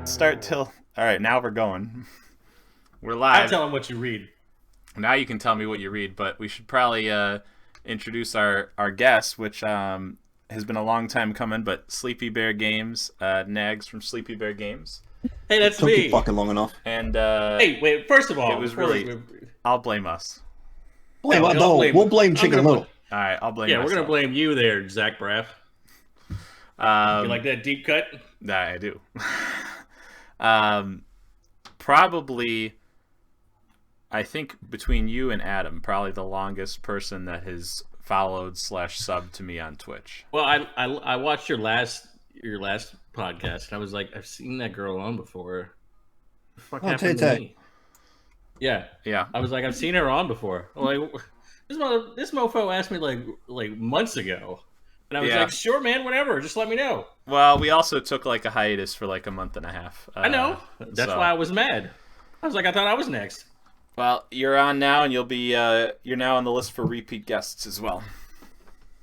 Start till. All right, now we're going. We're I'm live. telling what you read. Now you can tell me what you read, but we should probably introduce our guest, which has been a long time coming, but SleepyBearGames, Nags from SleepyBearGames. Hey, that's Took me. you fucking long enough. And Hey, wait. First of all, it was before really. we- I'll blame us. Blame, No, no, blame- we'll blame I'm Chicken gonna Little. All right, I'll blame yeah, myself. we're gonna blame you there, Zach Braff. You like that deep cut? That I do. Probably, I think between you and Adam, probably the longest person that has followed / subbed to me on Twitch. Well, I watched your last podcast, and I was like, I've seen that girl on before. What the fuck happened to Tay-Tay. me? Yeah, Yeah. I was like, I've seen her on before. Like, this mofo asked me like months ago, and I was Yeah. like, sure, man, whatever, just let me know. Well, we also took like a hiatus for like a month and a half. I know. That's so- why I was mad. I was like, I thought I was next. Well, you're on now, and you'll be you're now on the list for repeat guests as well.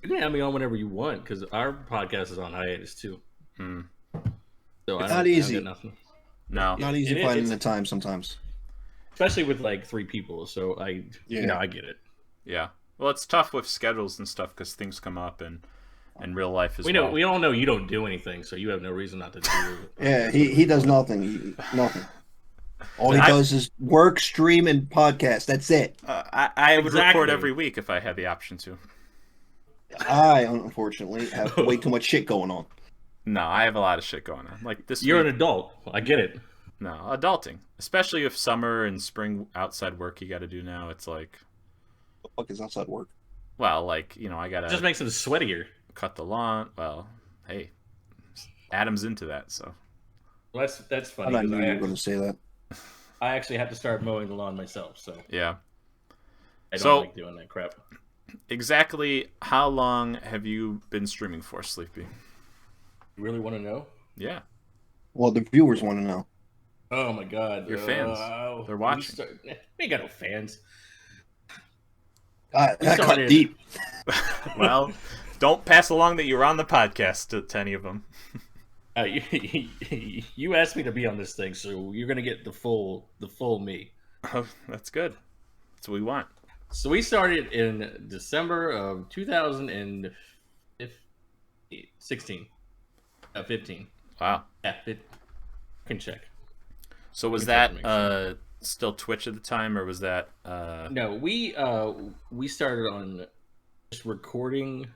You can have me on whenever you want, because our podcast is on hiatus too. Hmm. So It's I not don't easy. get nothing. No. Not easy It is- finding it's- the time sometimes. Especially with like 3 people, so I get it. Yeah. Well, it's tough with schedules and stuff because things come up and real life as We well. know we all know you don't do anything, so you have no reason not to do it. Yeah, he does nothing. Nothing. All he I- does is work, stream, and podcast. That's it. I would Exactly. record every week if I had the option to. I, unfortunately, have way too much shit going on. No, I have a lot of shit going on. Like this You're week, an adult. I get it. no, adulting. Especially if summer and spring outside work you got to do now. It's like, What the fuck is outside work? well, like, I got It just to makes them sweatier. cut the lawn. Well, hey, Adam's into that, so. Well, that's I funny. knew 'Cause you were going to say that. I actually have to start mowing the lawn myself, so Yeah. I don't So- like doing that crap. Exactly how long have you been streaming for, Sleepy? You really want to know? Yeah. Well, the viewers want to know. Oh my god, Your fans. They're watching. We ain't got no fans. That cut started- deep. Well, don't pass along that you were on the podcast to any of them. You asked me to be on this thing, so you're gonna get the full me. Oh, that's good. That's what we want. So we started in December of 2016. 15. Wow. Yeah, I can check. So was Let me check to make that still Twitch at the time, or was that? No, we started on just recording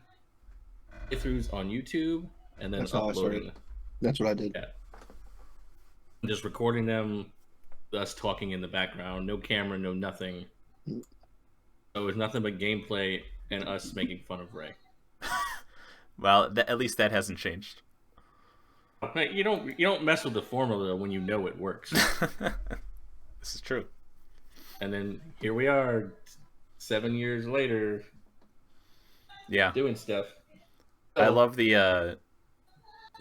playthroughs on YouTube and then That's how I uploading. started. That's what I did. Yeah. Just recording them, us talking in the background, no camera, no nothing. So it was nothing but gameplay and us making fun of Ray. Well, at least that hasn't changed. You don't mess with the formula when you know it works. This is true. And then here we are, 7 years later, Yeah. doing stuff. I love the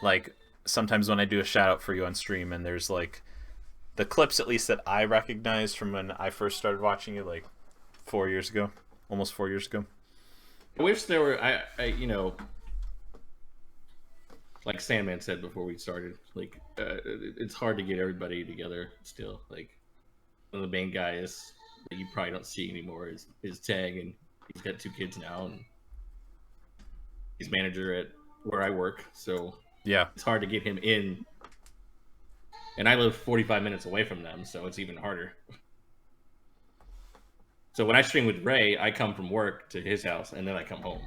like sometimes when I do a shout out for you on stream and there's like the clips at least that I recognize from when I first started watching you like 4 years ago, almost 4 years ago. I wish there were, like Sandman said before we started, like it's hard to get everybody together still. Like one of the main guys that you probably don't see anymore is Tag, and he's got 2 kids now, and he's manager at where I work, so Yeah. it's hard to get him in. And I live 45 minutes away from them, so it's even harder. So when I stream with Ray, I come from work to his house, and then I come home.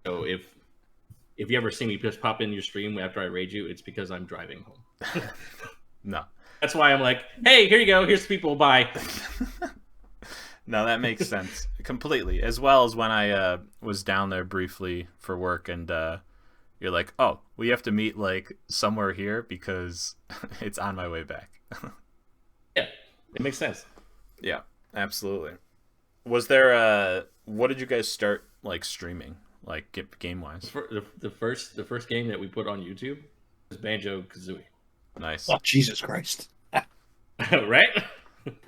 So if you ever see me just pop in your stream after I raid you, it's because I'm driving home. No. That's why I'm like, hey, here you go. Here's people. Bye. No, that makes sense completely. As well as when I was down there briefly for work, and you're like, "Oh, we have to meet like somewhere here because it's on my way back." Yeah, it makes sense. Yeah, absolutely. Was there what did you guys start like streaming? like game wise. The first game that we put on YouTube was Banjo Kazooie. Nice. Oh, Jesus Christ. Right?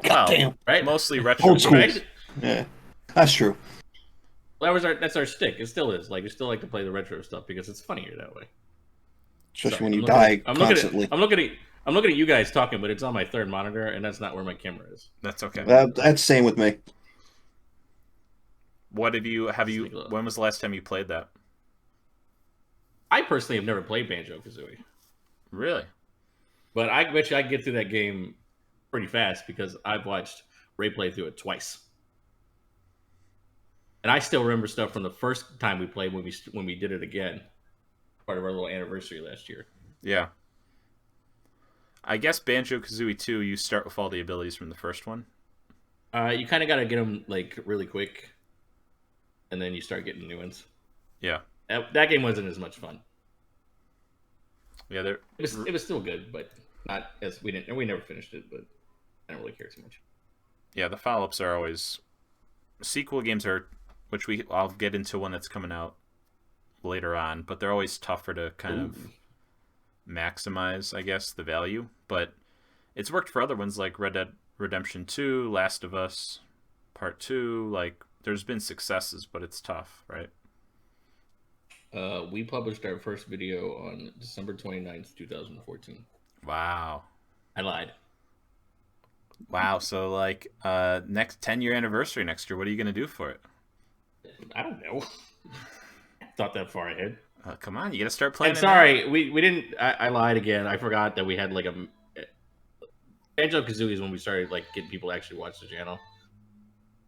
God damn. Right? Mostly retro. Old school. Right? Yeah, that's true. Well, that's our stick. It still is. Like, we still like to play the retro stuff because it's funnier that way. Especially when I'm you looking die I'm constantly. I'm looking at you guys talking, but it's on my third monitor, and that's not where my camera is. That's okay. That's same with me. What have you? When was the last time you played that? I personally have never played Banjo Kazooie, Really? but I bet you I can get through that game pretty fast because I've watched Ray play through it twice, and I still remember stuff from the first time we played when we did it again, part of our little anniversary last year. Yeah. I guess Banjo Kazooie 2, you start with all the abilities from the first one. You kind of got to get them like really quick, and then you start getting new ones. Yeah. That game wasn't as much fun. Yeah, It was still good, but not as we never finished it, but I don't really care too much. Yeah, the follow-ups are always sequel games which I'll get into one that's coming out later on, but they're always tougher to kind of maximize, I guess, the value. But it's worked for other ones like Red Dead Redemption 2, Last of Us Part 2. Like, there's been successes, but it's tough, right? We published our first video on December 29th, 2014. Wow. I lied. Wow, so like next 10-year anniversary next year, what are you going to do for it? I don't know. Thought that far ahead. Come on, you got to start playing. And sorry, we didn't. I lied again. I forgot that we had like a Banjo Kazooie is when we started like getting people to actually watch the channel.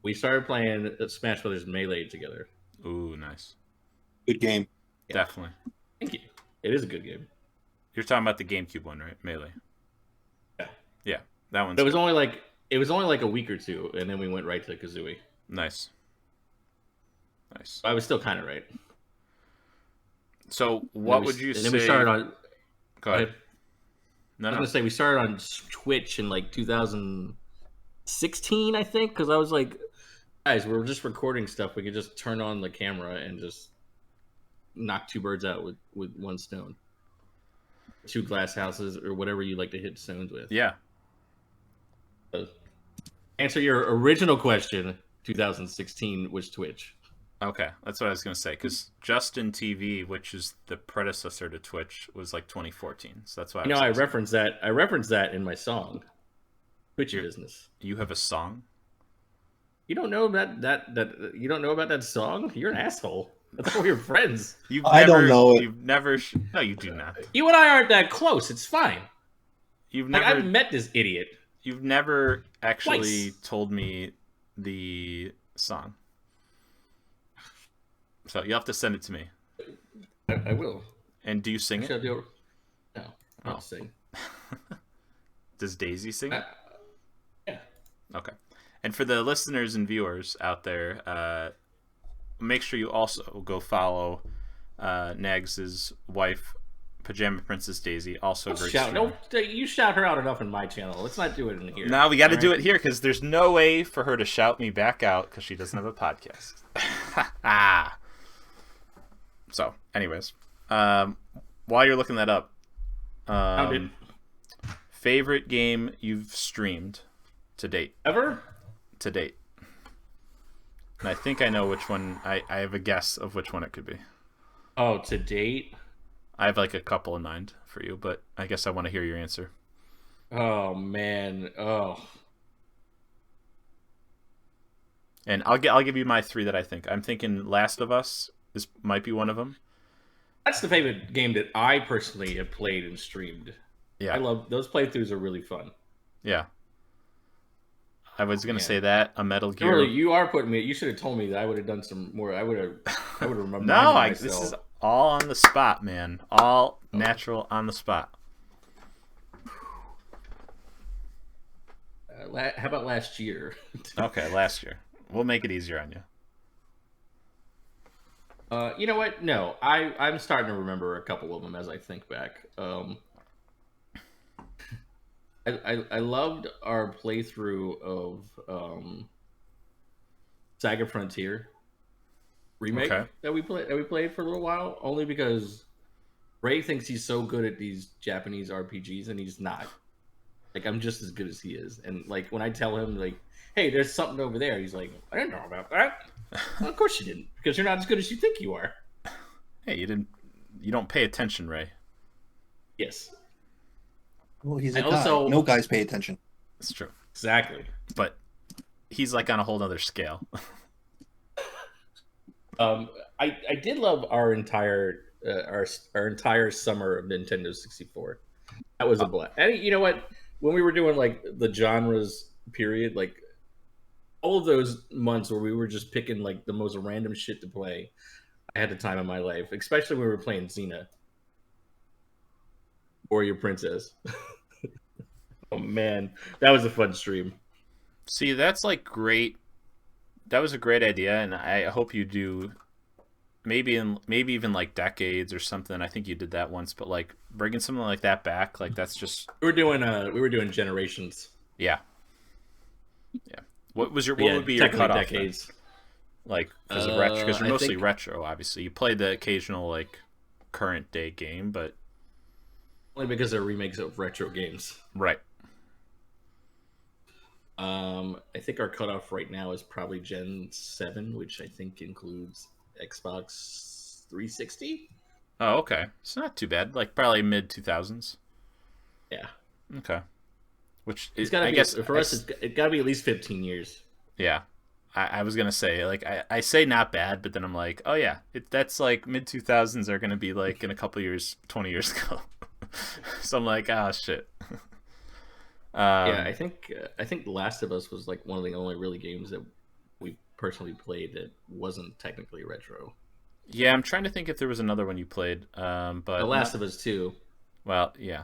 We started playing Smash Brothers Melee together. Ooh, nice. Good game. Yeah. Definitely. Thank you. It is a good game. You're talking about the GameCube one, right? Melee. Yeah. Yeah, that one's. It was only like a week or two, and then we went right to Kazooie. Nice. Nice. I was still kind of right. So, what would you say? And then we started on. Go ahead. I was gonna say we started on Twitch in like 2016, I think, because I was like, guys, we're just recording stuff. We could just turn on the camera and just knock two birds out with one stone. Two glass houses or whatever you like to hit stones with. Yeah. Answer your original question. 2016 was Twitch. Okay, that's what I was gonna say. Because Justin TV, which is the predecessor to Twitch, was like 2014. So that's why. I referenced that. I referenced that in my song. Twitch business. You have a song? You don't know about that? You don't know about that song? You're an asshole. That's why we're friends. I don't know it. You've never. No, you do not. You and I aren't that close. It's fine. You've Like, never. I've met this idiot. You've never actually Twice. told me the song. So you have to send it to me. I will. And do you sing it? No, I Oh. don't sing. Does Daisy sing it? Yeah. Okay. And for the listeners and viewers out there, make sure you also go follow Nags' wife, Pajama Princess Daisy. Also Don't great shout. streamer. Don't you shout her out enough in my channel. Let's not do it in here. Now we got to All do right? it here because there's no way for her to shout me back out because she doesn't have a podcast. Ah. So, anyways, while you're looking that up, Found it. favorite game you've streamed to date? Ever? To date. And I think I know which one. I have a guess of which one it could be. Oh, to date? I have like a couple in mind for you, but I guess I want to hear your answer. Oh man. Oh. And I'll give you my three that I think. I'm thinking Last of Us might be one of them. That's the favorite game that I personally have played and streamed. Yeah. I love those playthroughs are really fun. Yeah. I was gonna Yeah. say that a Metal Gear. Really, you are putting me. You should have told me that I would have done some more. I would have remembered. No, this is all on the spot, man. All natural on the spot. How about last year? Okay, last year. We'll make it easier on you. You know what? No, I'm starting to remember a couple of them as I think back. I loved our playthrough of Saga Frontier. remake Okay. that we played for a little while, only because Ray thinks he's so good at these Japanese RPGs, and he's not. Like, I'm just as good as he is. And like when I tell him like, "Hey, there's something over there," he's like, "I didn't know about that." Well, of course you didn't, because you're not as good as you think you are. Hey, you don't pay attention, Ray. Yes. Well, he's a And guy. also- No guys pay attention. It's true. Exactly. But he's like on a whole other scale. I did love our entire summer of Nintendo 64. That was a blast. And you know what? When we were doing like the genres period, like all of those months where we were just picking like the most random shit to play, I had the time of my life. Especially when we were playing Xena, Warrior Princess. Oh man, that was a fun stream. See, that's like great. That was a great idea, and I hope you do. Maybe even like decades or something. I think you did that once, but like bringing something like that back, like that's just We were doing Generations. yeah. What would Yeah, be your technically cutoff? decades. Then? Like because of retro, because you're I mostly think- retro. Obviously, you play the occasional like current day game, but Only because they're remakes of retro games. right. I think our cutoff right now is probably Gen 7, which I think includes Xbox 360. Oh, okay. It's not too bad. Like probably mid 2000s. Yeah, Okay. Which it's gotta I be guess for us. It's gotta be at least 15 years. Yeah. I was gonna say like I say not bad, but then I'm like, oh yeah, that's like mid 2000s are gonna be like in a couple years, 20 years ago. So I'm like, ah, shit. Yeah, I think The Last of Us was like one of the only really games that we personally played that wasn't technically retro. Yeah, I'm trying to think if there was another one you played, but The Last of Us 2. well, yeah.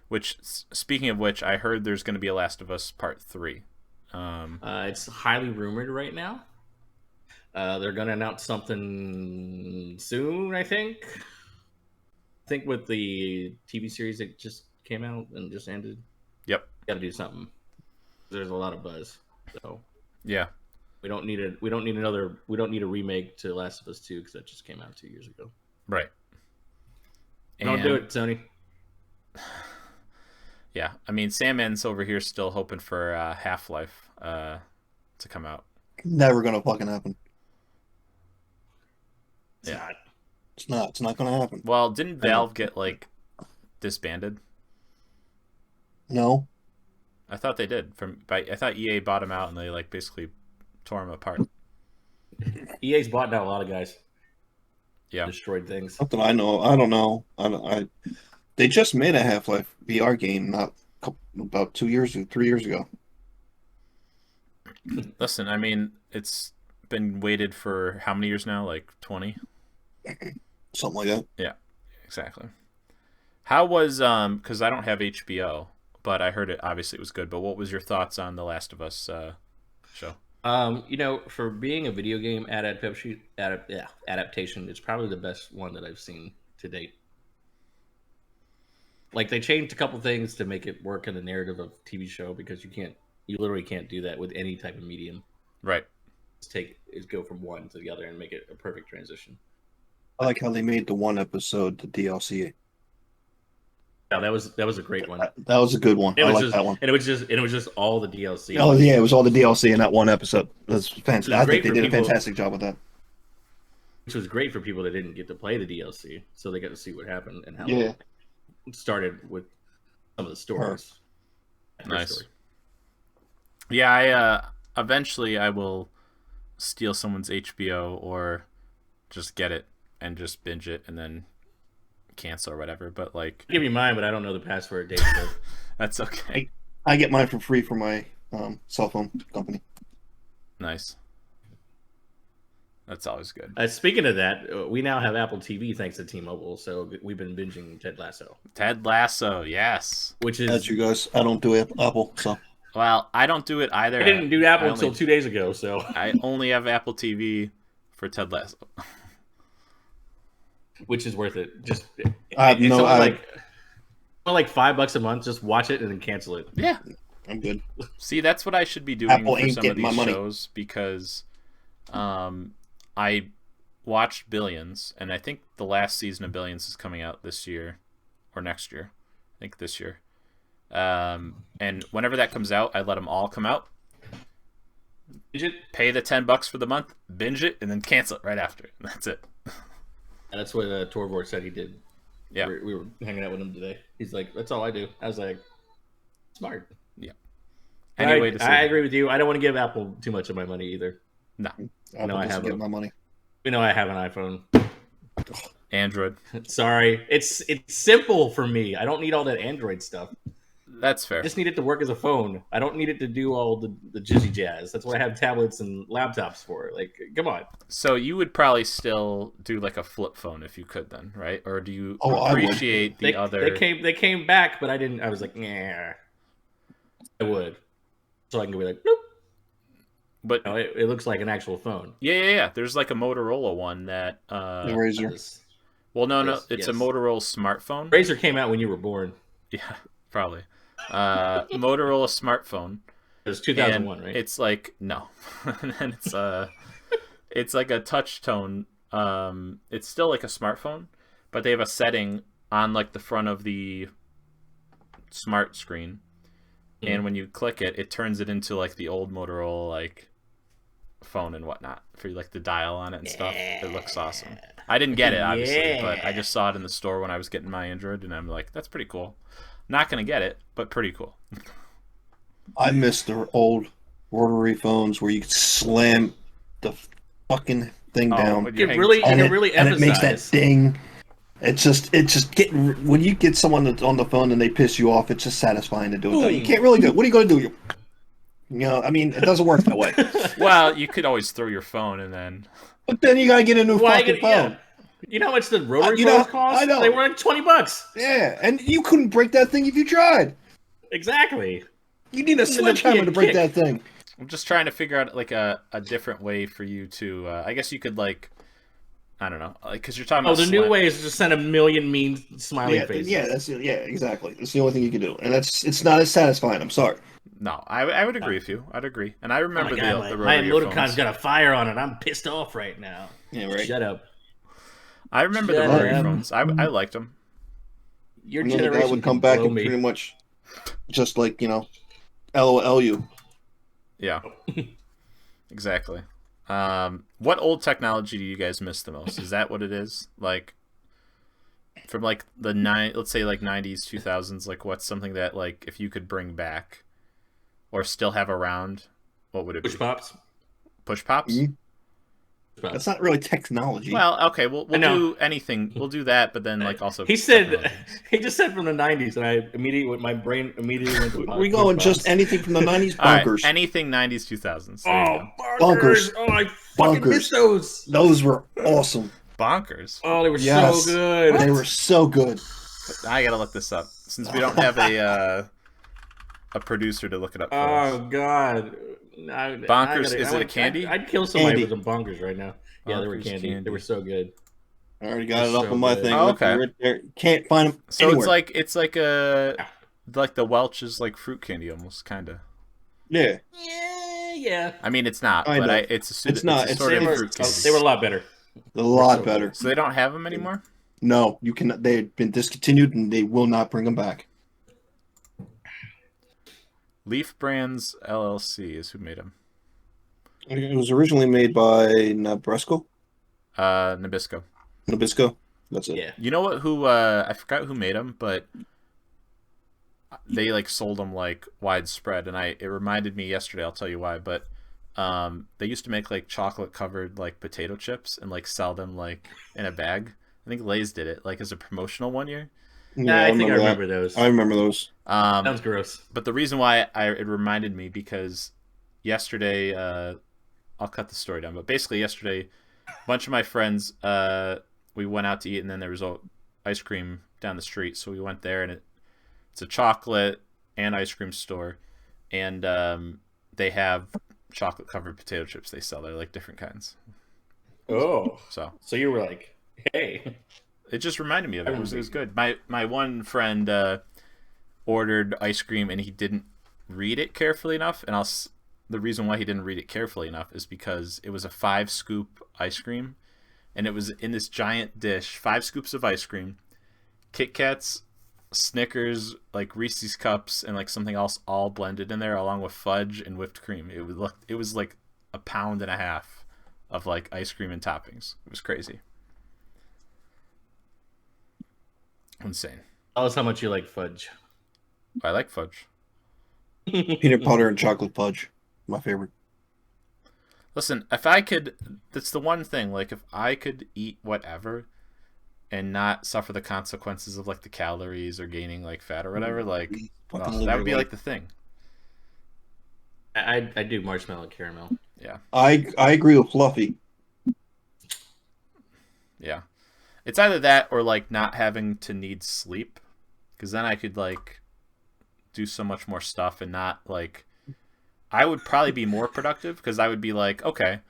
Which speaking of which, I heard there's going to be a Last of Us Part 3. It's highly rumored right now. They're going to announce something soon, I think. I think with the TV series that just came out and just ended, Yep. got to do something. There's a lot of buzz, so Yeah. we don't need a remake to Last of Us 2 because that just came out 2 years ago. Right. Don't do it, Sony. Yeah, I mean, Sandman's over here still hoping for Half-Life to come out. Never gonna fucking happen. It's not. It's not. It's not gonna happen. Well, didn't Valve get like disbanded? No. I thought they did. I thought EA bought them out and they like basically tore them apart. EA's bought out a lot of guys. Yeah. Destroyed things. Not that I know. I don't know. They just made a Half-Life VR game about 3 years ago. Listen, I mean, it's been waited for how many years now? Like 20? Something like that. Yeah, exactly. How was because I don't have HBO, but I heard it obviously it was good, but what was your thoughts on The Last of Us show? For being a video game adaptation, it's probably the best one that I've seen to date. Like they changed a couple things to make it work in the narrative of TV show because you literally can't do that with any type of medium. Right. Go from one to the other and make it a perfect transition. I like how they made the one episode the DLC. Yeah, that was a great one. That was a good one. I like that one. And it was just all the DLC. Oh yeah, it was all the DLC in that one episode. That's fantastic. I think they did a people- fantastic job with that. Which was great for people that didn't get to play the DLC, so they got to see what happened and how Yeah. it started with some of the stories. Nice. Story. Yeah, eventually I will steal someone's HBO or just get it and just binge it and then cancel or whatever. But like, Give me mine, but I don't know the password. Dave said. that's okay. I get mine for free from my cell phone company. Nice. That's always good. Speaking of that, we now have Apple TV thanks to T-Mobile, so we've been binging Ted Lasso, Ted Lasso, yes. which is That's you guys. I don't do Apple, so Well, I don't do it either. I didn't do Apple I only- until 2 days ago, so I only have Apple TV for Ted Lasso. which is worth it. Just I it's no, only like $5 a month. Just watch it and then cancel it. Yeah. I'm good. See, that's what I should be doing Apple for ain't some of getting my these money. shows because I watched Billions, and I think the last season of Billions is coming out this year or next year. I think this year. And whenever that comes out, I let them all come out. Pay the $10 for the month, binge it, and then cancel it right after. That's it. And that's what Torvor said he did. Yeah, we were hanging out with him today. He's like, "That's all I do." I was like, "Smart." Yeah. Anyway, I agree with you. I don't want to give Apple too much of my money either. No. Apple doesn't get my money. We know I have an iPhone. Android. Sorry, it's simple for me. I don't need all that Android stuff. That's fair. I just need it to work as a phone. I don't need it to do all the jizzy jazz. That's what I have tablets and laptops for. Like, come on. So you would probably still do like a flip phone if you could, then, right? Or do you I appreciate the other? They came back, but I didn't. I was like, nah. I would, so I can go like, nope. But no, it looks like an actual phone. Yeah. There's like a Motorola one that. The Razor. Well, no, it's a Motorola smartphone. Razor came out when you were born. Yeah, probably. Motorola smartphone. It was 2001, right? It's like no, and it's like a touch tone. It's still like a smartphone, but they have a setting on like the front of the smart screen, and when you click it, it turns it into like the old Motorola like phone and whatnot for like the dial on it and stuff. It looks awesome. I didn't get it obviously, but I just saw it in the store when I was getting my Android, and I'm like, that's pretty cool. Not gonna get it, but pretty cool. I miss the old rotary phones where you could slam the fucking thing down. You can really emphasize. And it makes that ding. It's just getting when you get someone that's on the phone and they piss you off. It's just satisfying to do it. You can't really do it. What are you going to do? You know, I mean, it doesn't work that way. Well, you could always throw your phone and then. But then you got to get a new fucking phone. Yeah. You know how much the rotary phones cost? I know. They were like $20. Yeah, and you couldn't break that thing if you tried. Exactly. You need a sledgehammer to break that thing. I'm just trying to figure out like a different way for you to. I guess you could like. I don't know, because you're talking about. The new way is to send a million mean smiley faces. Yeah, exactly. That's the only thing you can do, and it's not as satisfying. I'm sorry. No, I would agree with you. I'd agree, and I remember the rotary my emoticon's got a fire on it. I'm pissed off right now. Yeah, right. Shut up. I remember the rotary phones. I liked them. Your generation guy would come back and me. pretty much just like LOL you. Yeah, exactly. What old technology do you guys miss the most? Is that what it is? Like from like let's say like 90s, 2000s, like what's something that like if you could bring back or still have around, what would it be? Push pops? Push pops? Mm-hmm. That's not really technology. Well, okay, we'll do anything. We'll do that, but then like also he just said from the 90s, and my brain immediately went to we going just anything from the 90s. Bonkers. Right, anything 90s, 2000s. Bonkers. Oh, I fucking miss those. Those were awesome. Bonkers. Oh, they were so good. They were so good. I gotta look this up since we don't have a producer to look it up for us. Oh God. Bonkers. Is it a candy? I'd kill somebody with some bonkers right now. Yeah, they were candy. They were so good. I already got it up on my thing. Oh, okay. Right there. Can't find them. So anywhere. it's like a like the Welch's like fruit candy almost kind of. Yeah. Yeah. I mean, it's not, but it's not. It's sort of fruit candy. They were a lot better. A lot better. So they don't have them anymore? No, you cannot. They've been discontinued, and they will not bring them back. Leaf Brands LLC is who made them. It was originally made by Nabisco. Nabisco. That's it. Yeah. You know what? Who I forgot who made them, but they like sold them like widespread, and it reminded me yesterday. I'll tell you why, but they used to make like chocolate covered like potato chips and like sell them like in a bag. I think Lay's did it like as a promotional one year. Yeah, I think I remember those. I remember those. That was gross. But the reason why it reminded me because yesterday, I'll cut the story down. But basically, yesterday, a bunch of my friends, we went out to eat, and then there was ice cream down the street. So we went there, and it's a chocolate and ice cream store, and they have chocolate covered potato chips they sell. They're like different kinds. Oh, so you were like, hey. It just reminded me of it. It was good. My one friend ordered ice cream and he didn't read it carefully enough. And the reason why he didn't read it carefully enough is because it was a 5-scoop ice cream, and it was in this giant dish, 5 scoops of ice cream, Kit Kats, Snickers, like Reese's cups, and like something else all blended in there, along with fudge and whipped cream. It was like a pound and a half of like ice cream and toppings. It was crazy, insane. Tell us how much you like fudge. I like fudge. Peanut butter and chocolate fudge, my favorite. Listen, if I could, that's the one thing. Like, if I could eat whatever and not suffer the consequences of like the calories or gaining like fat or whatever, like that would be like the thing. I do marshmallow caramel. Yeah. I agree with Fluffy. Yeah. It's either that or like not having to need sleep, because then I could like do so much more stuff and not like, I would probably be more productive because I would be like, okay,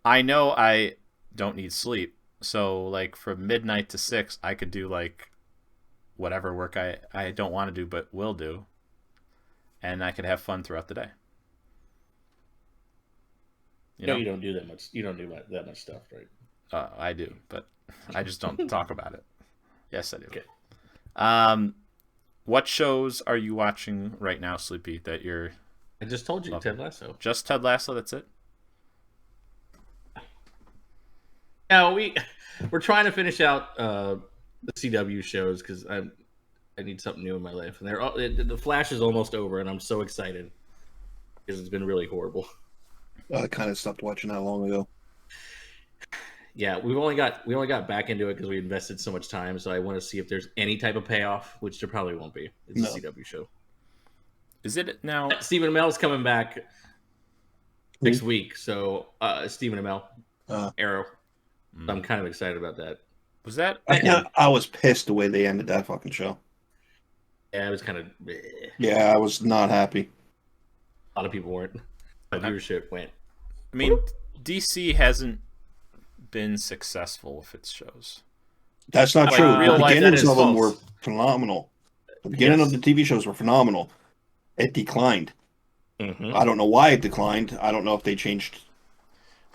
I know I don't need sleep. So like from midnight to 6, I could do like whatever work I don't want to do but will do. And I could have fun throughout the day. You know, you don't do that much. You don't do that much stuff, right? I do, but I just don't talk about it. Yes, I do. Okay. What shows are you watching right now, Sleepy, that you're... I just told you, Ted Lasso. Just Ted Lasso, that's it? No, we're trying to finish out the CW shows because I need something new in my life, and the Flash is almost over, and I'm so excited because it's been really horrible. I kind of stopped watching that long ago. Yeah, we only got back into it because we invested so much time. So I want to see if there's any type of payoff, which there probably won't be. It's a CW show. Is it now? Stephen Amell's coming back next week, so Stephen Amell, Arrow. So I'm kind of excited about that. Was that? I was pissed the way they ended that fucking show. Yeah, it was kind of. Yeah, I was not happy. A lot of people weren't. My viewership went. I mean, DC hasn't been successful with its shows. That's not Like, true. real The life, beginnings that is of them false. were phenomenal. The beginning of the TV shows were phenomenal. It declined. Mm-hmm. I don't know why it declined. I don't know if they changed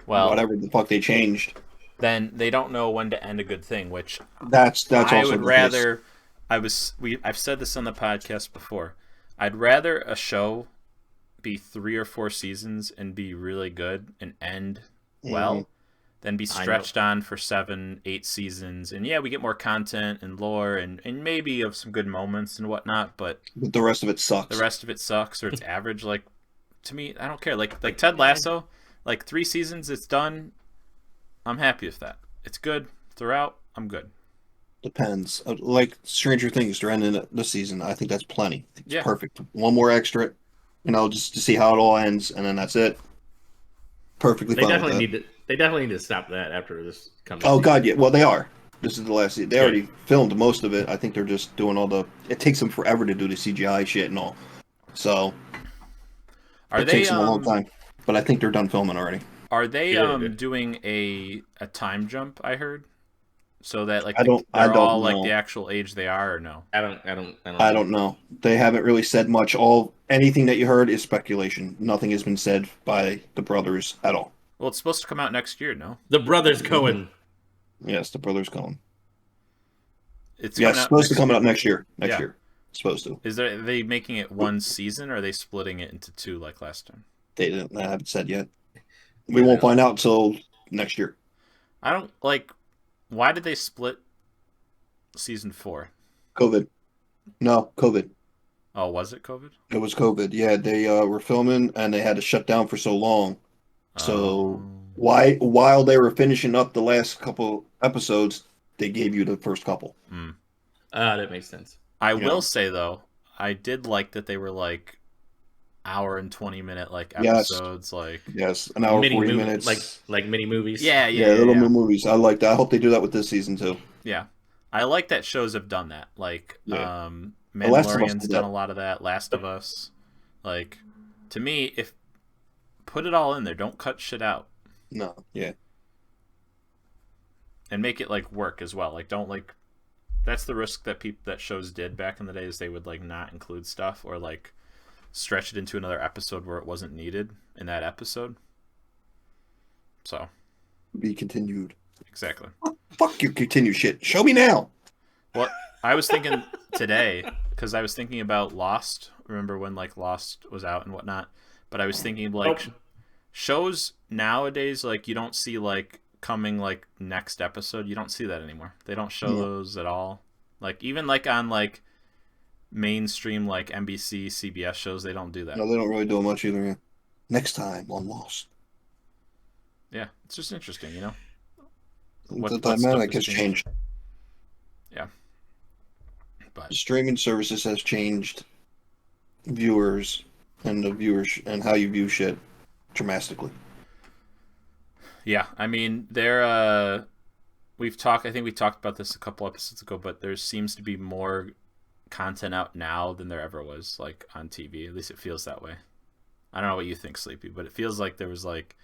whatever the fuck they changed. Then they don't know when to end a good thing, which That's I also would the rather. I've said this on the podcast before. I'd rather a show be 3 or 4 seasons and be really good and end well than be stretched on for 7, 8 seasons. And yeah, we get more content and lore and maybe of some good moments and whatnot, but the rest of it sucks. the rest of it sucks or it's average. Like, to me, I don't care. Like Ted Lasso, like 3 seasons, it's done. I'm happy with that. It's good throughout. I'm good. Depends. Like Stranger Things, they're ending the season. I think that's plenty. It's Yeah. perfect. One more extra, just to see how it all ends, and then that's it. Perfectly They fine. definitely with that. need to. They definitely need to stop that after this comes. Oh God, yeah. Well, they are. This is the last season. They Good. already filmed most of it. I think they're just doing all the. It takes them forever to do the CGI shit and all. So it takes them a long time. But I think they're done filming already. Are they Good. doing a time jump? I heard, so that like I don't all like know. the actual age they are, or no? I don't know. They haven't really said much. Anything that you heard is speculation. Nothing has been said by the brothers at all. Well, it's supposed to come out next year, no? The brothers Cohen. Yes, the brothers Cohen. It's Yes, supposed to come out next year. Next Yeah. year, supposed to. Are they making it one season, or are they splitting it into 2 like last time? They haven't said yet. We won't find out until next year. I don't like. Why did they split season 4? COVID. No, COVID. Oh, was it COVID? It was COVID. Yeah, they were filming and they had to shut down for so long. So while they were finishing up the last couple episodes, they gave you the first couple. That makes sense. I will say though, I did like that they were like hour and 20-minute like episodes. Yes, an hour 40 minutes. Like mini movies. Yeah, little movies. I like that. I hope they do that with this season too. Yeah, I like that shows have done that. Like, Last of Us Mandalorian's did done that. a lot of that. Last of Us, like, to me, if put it all in there, don't cut shit out, No, yeah. and make it like work as well. Like, don't like. That's the risk that shows did back in the day, is they would like not include stuff or like stretch it into another episode where it wasn't needed in that episode. So, be continued. Exactly. Fuck your continue shit. Show me now. Well, I was thinking today, because I was thinking about Lost. Remember when like Lost was out and whatnot? But I was thinking like shows nowadays, like you don't see like coming like next episode. You don't see that anymore. They don't show those at all. Like even like on like mainstream like NBC, CBS shows, they don't do that. No, they don't really do much either. Yeah. Next time on Lost. Yeah, it's just interesting, you know. The dynamic has changed. Yeah. But streaming services has changed viewers and the viewers and how you view shit dramatically. yeah, I mean, I think we talked about this a couple episodes ago, but there seems to be more content out now than there ever was, like on TV. At least it feels that way. I don't know what you think, Sleepy, but it feels like there's like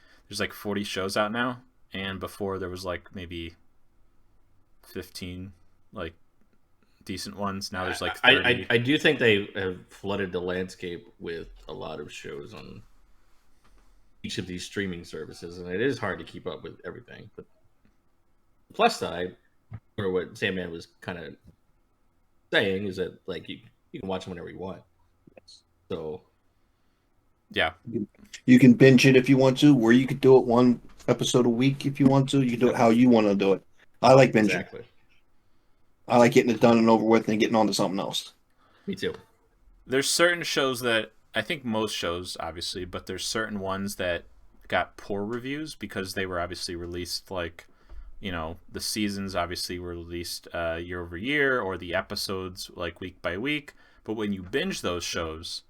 40 shows out now, and before there was like maybe 15 like decent ones. Now there's like 30. I do think they have flooded the landscape with a lot of shows on each of these streaming services, and it is hard to keep up with everything. But the plus side, or what Sandman was kind of saying, is that like you can watch them whenever you want. So yeah, you can binge it if you want to, or you could do it one episode a week if you want to. You can do it how you want to do it. I like binging. exactly. I like getting it done and over with and getting on to something else. Me too. there's certain shows that I think most shows, obviously, but there's certain ones that got poor reviews because they were obviously released like, you know, the seasons obviously were released year over year, or the episodes like week by week. But when you binge those shows,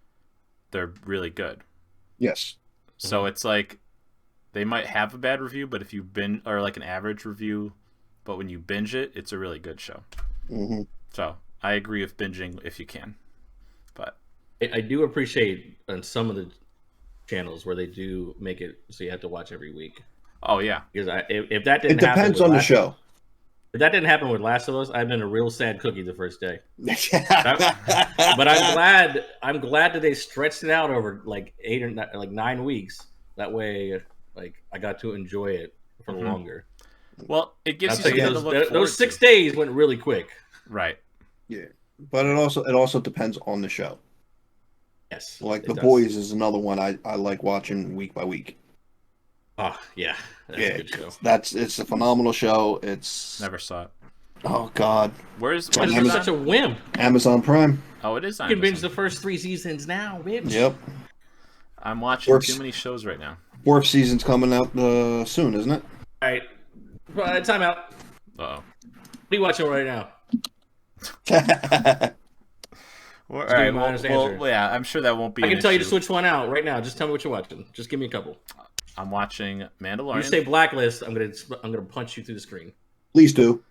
they're really good. Yes. So it's like they might have a bad review, but if you binge, or like an average review, but when you binge it, it's a really good show. Mm-hmm. So I agree with binging if you can. But I do appreciate on some of the channels where they do make it so you have to watch every week. oh yeah, Because if that It didn't happen depends with on the Last- show. If that didn't happen with Last of Us, I've been a real sad cookie the first day. But I'm glad that they stretched it out over like 9 weeks. That way, like I got to enjoy it for longer. well, it gives I'll you tell you, something to look forward those 6 to. days went really quick. Right. Yeah, but it also depends on the show. Yes, Like it The does. Boys is another one I like watching week by week. Oh yeah, that's a good show. It's a phenomenal show. It's Never saw it. oh god, Where's Because it you're on? such a wimp. Amazon Prime. Oh, it is on You can binge Amazon. the first 3 seasons now, bitch. Yep, I'm watching Works. too many shows right now. 4th season's coming out soon, isn't it? All right, time out. Uh-oh. What are you watching right now? All give me right. my honest answer. Well, yeah, I'm sure that won't be. I can an tell you to issue. switch one out right now. Just tell me what you're watching. Just give me a couple. I'm watching Mandalorian. You say Blacklist, I'm gonna punch you through the screen. Please do.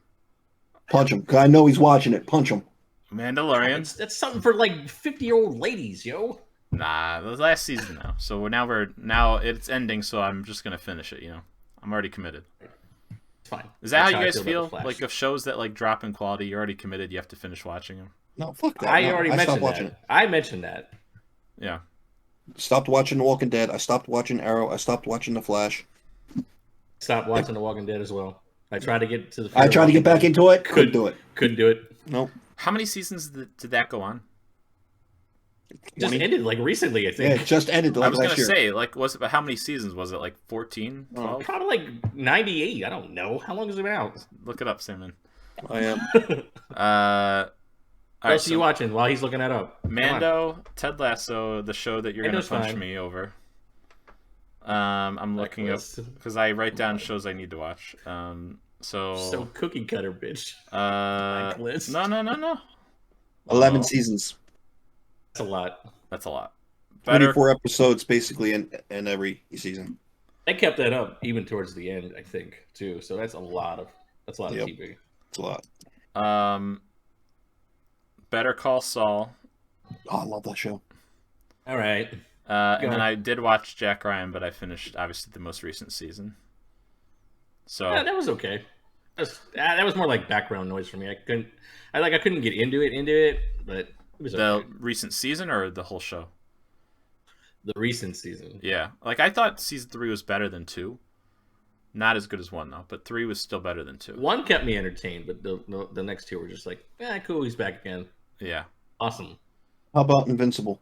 Punch him. 'Cause I know he's watching it. Punch him. Mandalorian. That's something for like 50-year-old ladies, yo. Nah, the last season now. So now it's ending. So I'm just gonna finish it. You know, I'm already committed. It's fine. Is that That's how you I guys about feel? The Flash. Like if shows that like drop in quality, you're already committed. You have to finish watching them. No, fuck that. I No, already stopped mentioned watching that. it. I mentioned that. Yeah. Stopped watching The Walking Dead. I stopped watching Arrow. I stopped watching The Flash. Stop watching The Walking Dead as well. I tried to get to the. I tried to get back into it. Couldn't do it. Couldn't do it. Nope. How many seasons did that go on? Just 20. ended like recently, I Yeah, think. it just ended I like was last gonna year. say, like, but how many seasons was it? Like 14, 12? Probably like 98. I don't know. How long has it been out? Look it up, Simon. I am. All What right, else are you watching while he's looking that up? Come on. Mando, Ted Lasso, the show that you're gonna Mando's punch fine. me over. I'm looking up Blacklist. because I write down shows I need to watch. So cookie cutter, bitch. no, Blacklist. no. 11 Oh, seasons. That's a lot. That's a lot. Better. 24 episodes basically in every season. They kept that up even towards the end, I think, too. So that's a lot of Yep. TV. It's a lot. Better Call Saul. Oh, I love that show. All right. And then I did watch Jack Ryan, but I finished obviously the most recent season. So Yeah, that was okay. That was more like background noise for me. I couldn't get into it, but it was the okay. recent season or the whole show? The recent season. Yeah, like I thought season 3 was better than 2. Not as good as 1 though, but 3 was still better than 2. 1 kept me entertained, but the next 2 were just like, cool, he's back again. Yeah. Awesome. How about Invincible?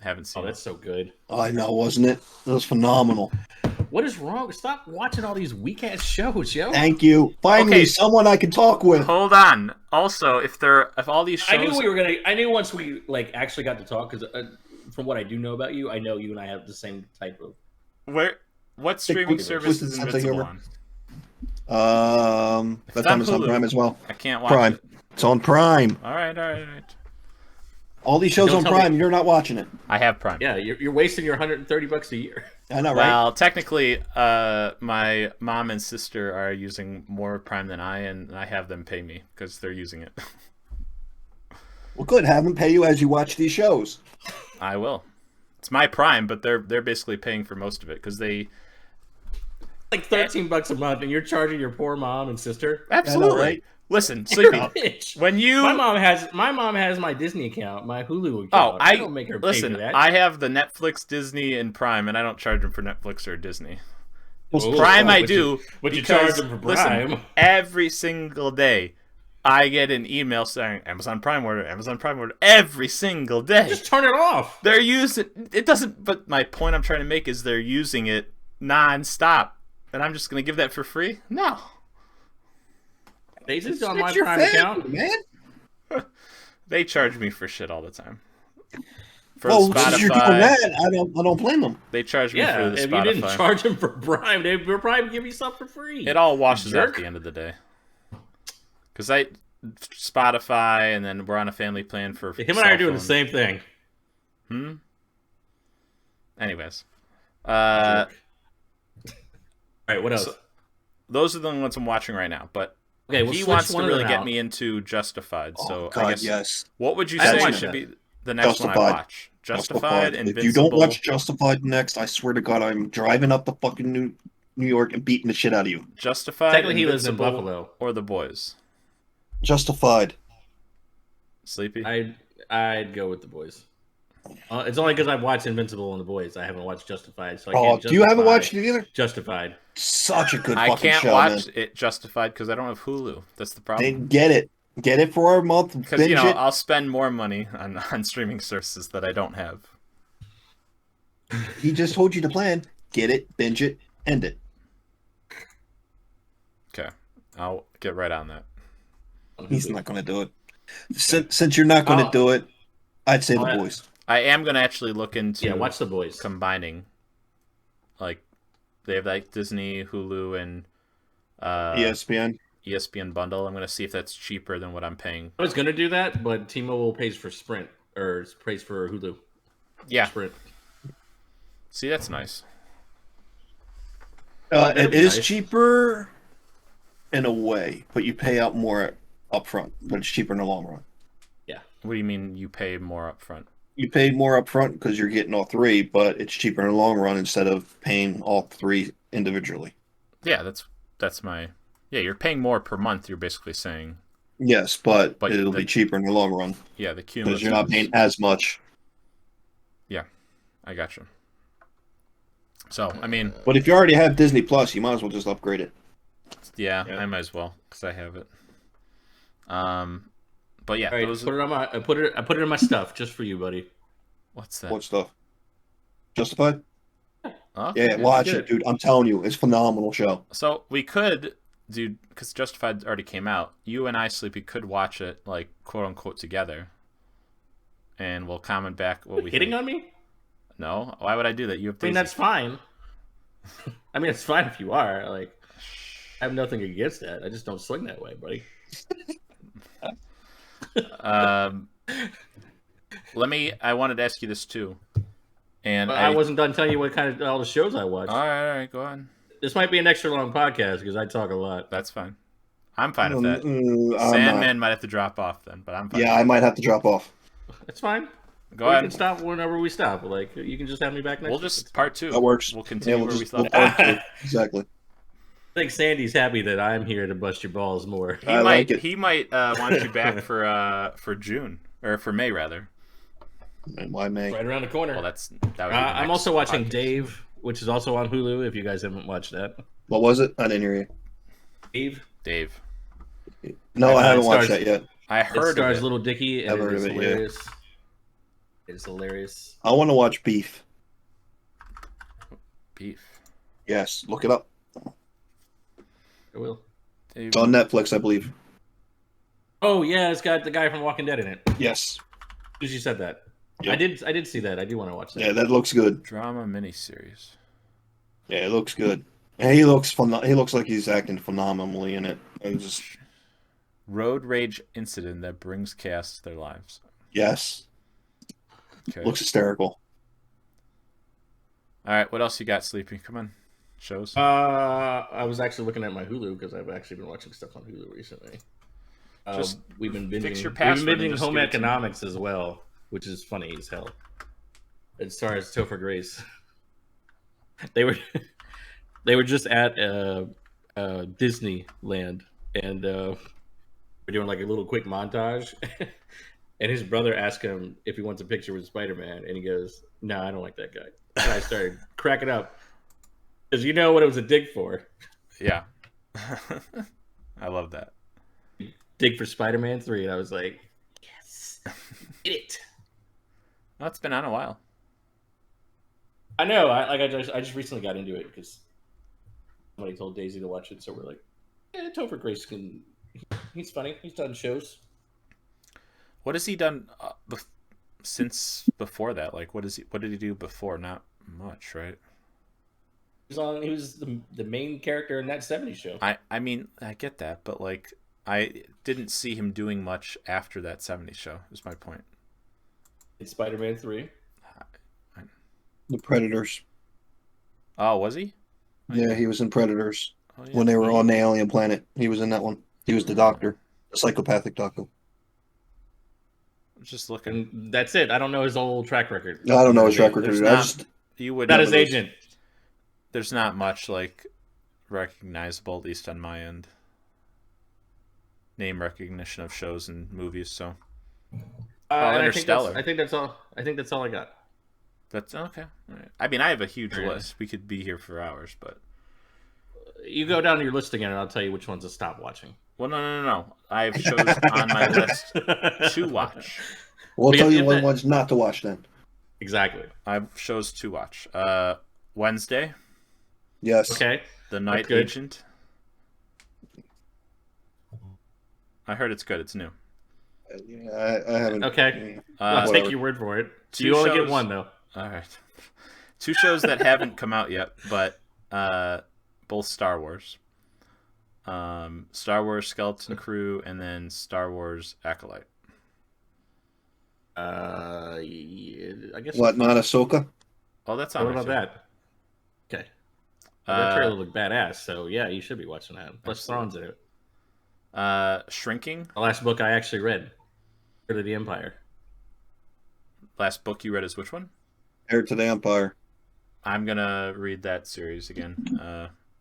Haven't seen. Oh, that's so good. I know, wasn't it? It was phenomenal. What is wrong? Stop watching all these weak ass shows, yo. Thank you. Finally, someone I can talk with. Hold on. Also, if all these shows, I knew once we actually got to talk, because from what I do know about you, I know you and I have the same type of. What streaming service is Invincible on? That's Amazon Prime as well. I can't watch Prime. it. It's on Prime. All right. All these shows on Prime, you're not watching it. I have Prime. Yeah, you're wasting your $130 a year. I know, right? Well, technically, my mom and sister are using more Prime than and I have them pay me because they're using it. Well, good. Have them pay you as you watch these shows. I will. It's my Prime, but they're basically paying for most of it because they like $13 a month, and you're charging your poor mom and sister. Absolutely. I know, right? Listen, Sleepy. When my mom has my Disney account, my Hulu account. I don't make her pay for that. I have the Netflix, Disney, and Prime, and I don't charge them for Netflix or Disney. Ooh, Prime I do, but you charge them for Prime. Listen, every single day, I get an email saying Amazon Prime order, every single day. Just turn it off. They're using it doesn't. But my point I'm trying to make is they're using it nonstop, and I'm just going to give that for free? No. They just on my Prime account, man. They charge me for shit all the time. For Spotify, Spotify, you're doing that. I don't blame them. They charge me for the if Spotify. you didn't charge them for Prime, they would probably give you stuff for free. It all washes out at the end of the day. Because Spotify, and then we're on a family plan for him and I are doing the same thing. Anyways, all right. What else? So, those are the ones I'm watching right now. But okay, he wants to really get me into Justified. So God, I guess yes. What would you say should be the next one I watch? Justified, Invincible. If you don't watch Justified next, I swear to God, I'm driving up to fucking New York and beating the shit out of you. Justified. Technically, he lives in Buffalo. Or The Boys. Justified. Sleepy. I'd go with The Boys. It's only because I've watched Invincible and The Boys. I haven't watched Justified, so I can't. You haven't watched it either? Justified. Such a good fucking show. I can't watch it Justified because I don't have Hulu. That's the problem. Then get it. Get it for a month. Because I'll spend more money on streaming services that I don't have. He just told you the plan. Get it, binge it, end it. Okay, I'll get right on that. He's not going to do it. Since you're not going to do it, I'd say The Boys. I am going to actually look into watch The Boys. Combining, like they have like Disney, Hulu, and ESPN bundle. I'm going to see if that's cheaper than what I'm paying. I was going to do that, but T-Mobile pays for Sprint or pays for Hulu. Yeah, Sprint. See, that's nice. It is cheaper in a way, but you pay out more up front, but it's cheaper in the long run. Yeah. What do you mean you pay more up front? You pay more up front because you're getting all three, but it's cheaper in the long run instead of paying all three individually. Yeah, that's my... Yeah, you're paying more per month, you're basically saying. Yes, but it'll be cheaper in the long run. Yeah, the cumulative... Because you're not paying as much. Yeah, I got you. So, I mean... But if you already have Disney Plus, you might as well just upgrade it. Yeah. I might as well, because I have it. But yeah, right, put it on my. I put it in my stuff just for you, buddy. What's that? What stuff? Justified? Okay, yeah, watch it, dude. I'm telling you, it's a phenomenal show. So we could, dude, because Justified already came out. You and I, Sleepy, could watch it, like, quote unquote, together, and we'll comment back what we hitting think. On me? No, why would I do that? You have. I mean, that's fine. I mean, it's fine if you are. Like, I have nothing against that. I just don't swing that way, buddy. I wanted to ask you this too, and I wasn't done telling you what kind of all the shows I watch. All right, go on. This might be an extra long podcast because I talk a lot. That's fine. I'm fine with that. Sandman might have to drop off then, but I'm fine. Yeah, I might have to drop off. It's fine. Go ahead. We can stop whenever we stop. Like, you can just have me back next. We'll just part 2. That works. We'll continue where we stopped. Exactly. I think Sandy's happy that I'm here to bust your balls more. He might want you back for June or for May rather. Why May? Right around the corner. Well, that would be I'm also watching podcast. Dave, which is also on Hulu. If you guys haven't watched that, What was it? I didn't hear you. Dave. No, I haven't it watched stars- that yet. I It heard of stars it. Little Dicky, and I've it heard is of it, yeah. hilarious. It's hilarious. I want to watch Beef. Beef. Yes, look it up. I will. Dave. It's on Netflix, I believe. Oh yeah, it's got the guy from Walking Dead in it. Yes. As you said that, Yep. I did see that. I do want to watch that. Yeah, that looks good. Drama miniseries. Yeah, it looks good. And he looks he looks like he's acting phenomenally in it. It's just, Road rage incident that brings chaos to their lives. yes, Okay. looks hysterical. All right, what else you got, Sleepy? Come on, shows. I was actually looking at my Hulu because I've actually been watching stuff on Hulu recently. Just we've been binging, fix your we've been password and binging just Home give it to me. Economics as well, which is funny as hell. It stars Topher Grace. They were just at Disneyland, and we're doing like a little quick montage. And his brother asked him if he wants a picture with Spider-Man, and he goes, "No, I don't like that guy." And I started cracking up because you know what it was a dig for. Yeah. I love that. Dig for Spider-Man 3, and I was like, yes, get it. Well, it's been on a while. I know. I just recently got into it because somebody told Daisy to watch it, so we're like, yeah, Topher Grace he's funny. He's done shows. What has he done since before that? Like, what did he do before? Not much, right? He was the main character in that '70s show. I mean, I get that, but like, I didn't see him doing much after that '70s show. Is my point. In Spider-Man 3. The Predators. Oh, was he? Yeah, he was in Predators Oh, yeah. when they were on the alien planet. He was in that one. He was the doctor, the psychopathic doctor. Just looking. And that's it. I don't know his whole track record. No, I don't know his track There's record. I not- just You would Not his know those- agent. There's not much like recognizable, at least on my end. Name recognition of shows and movies. So And I think Interstellar. I think that's all. I think that's all I got. that's okay. All right. I mean, I have a huge list. We could be here for hours, but You go down your list again, and I'll tell you which ones to stop watching. well, no. I have shows on my list to watch. we'll But tell yeah, you what that- ones not to watch then. Exactly. I have shows to watch. Wednesday, Yes. Okay. The Night good. Agent. I heard it's good. It's new. Yeah, I haven't. Okay. I'll whatever. take your word for it. Two You only shows. get one though. All right. Two shows that haven't come out yet, but both Star Wars. Star Wars Skeleton Crew and then Star Wars Acolyte. Yeah, I guess. What, not Ahsoka? Oh, that's on What there, about too. that? Okay. Well, that trailer looked badass, so yeah, you should be watching that. Plus Excellent. Thrawn's in it. Shrinking. The last book I actually read, Heir to the Empire. Last book you read is which one? Heir to the Empire. I'm gonna read that series again.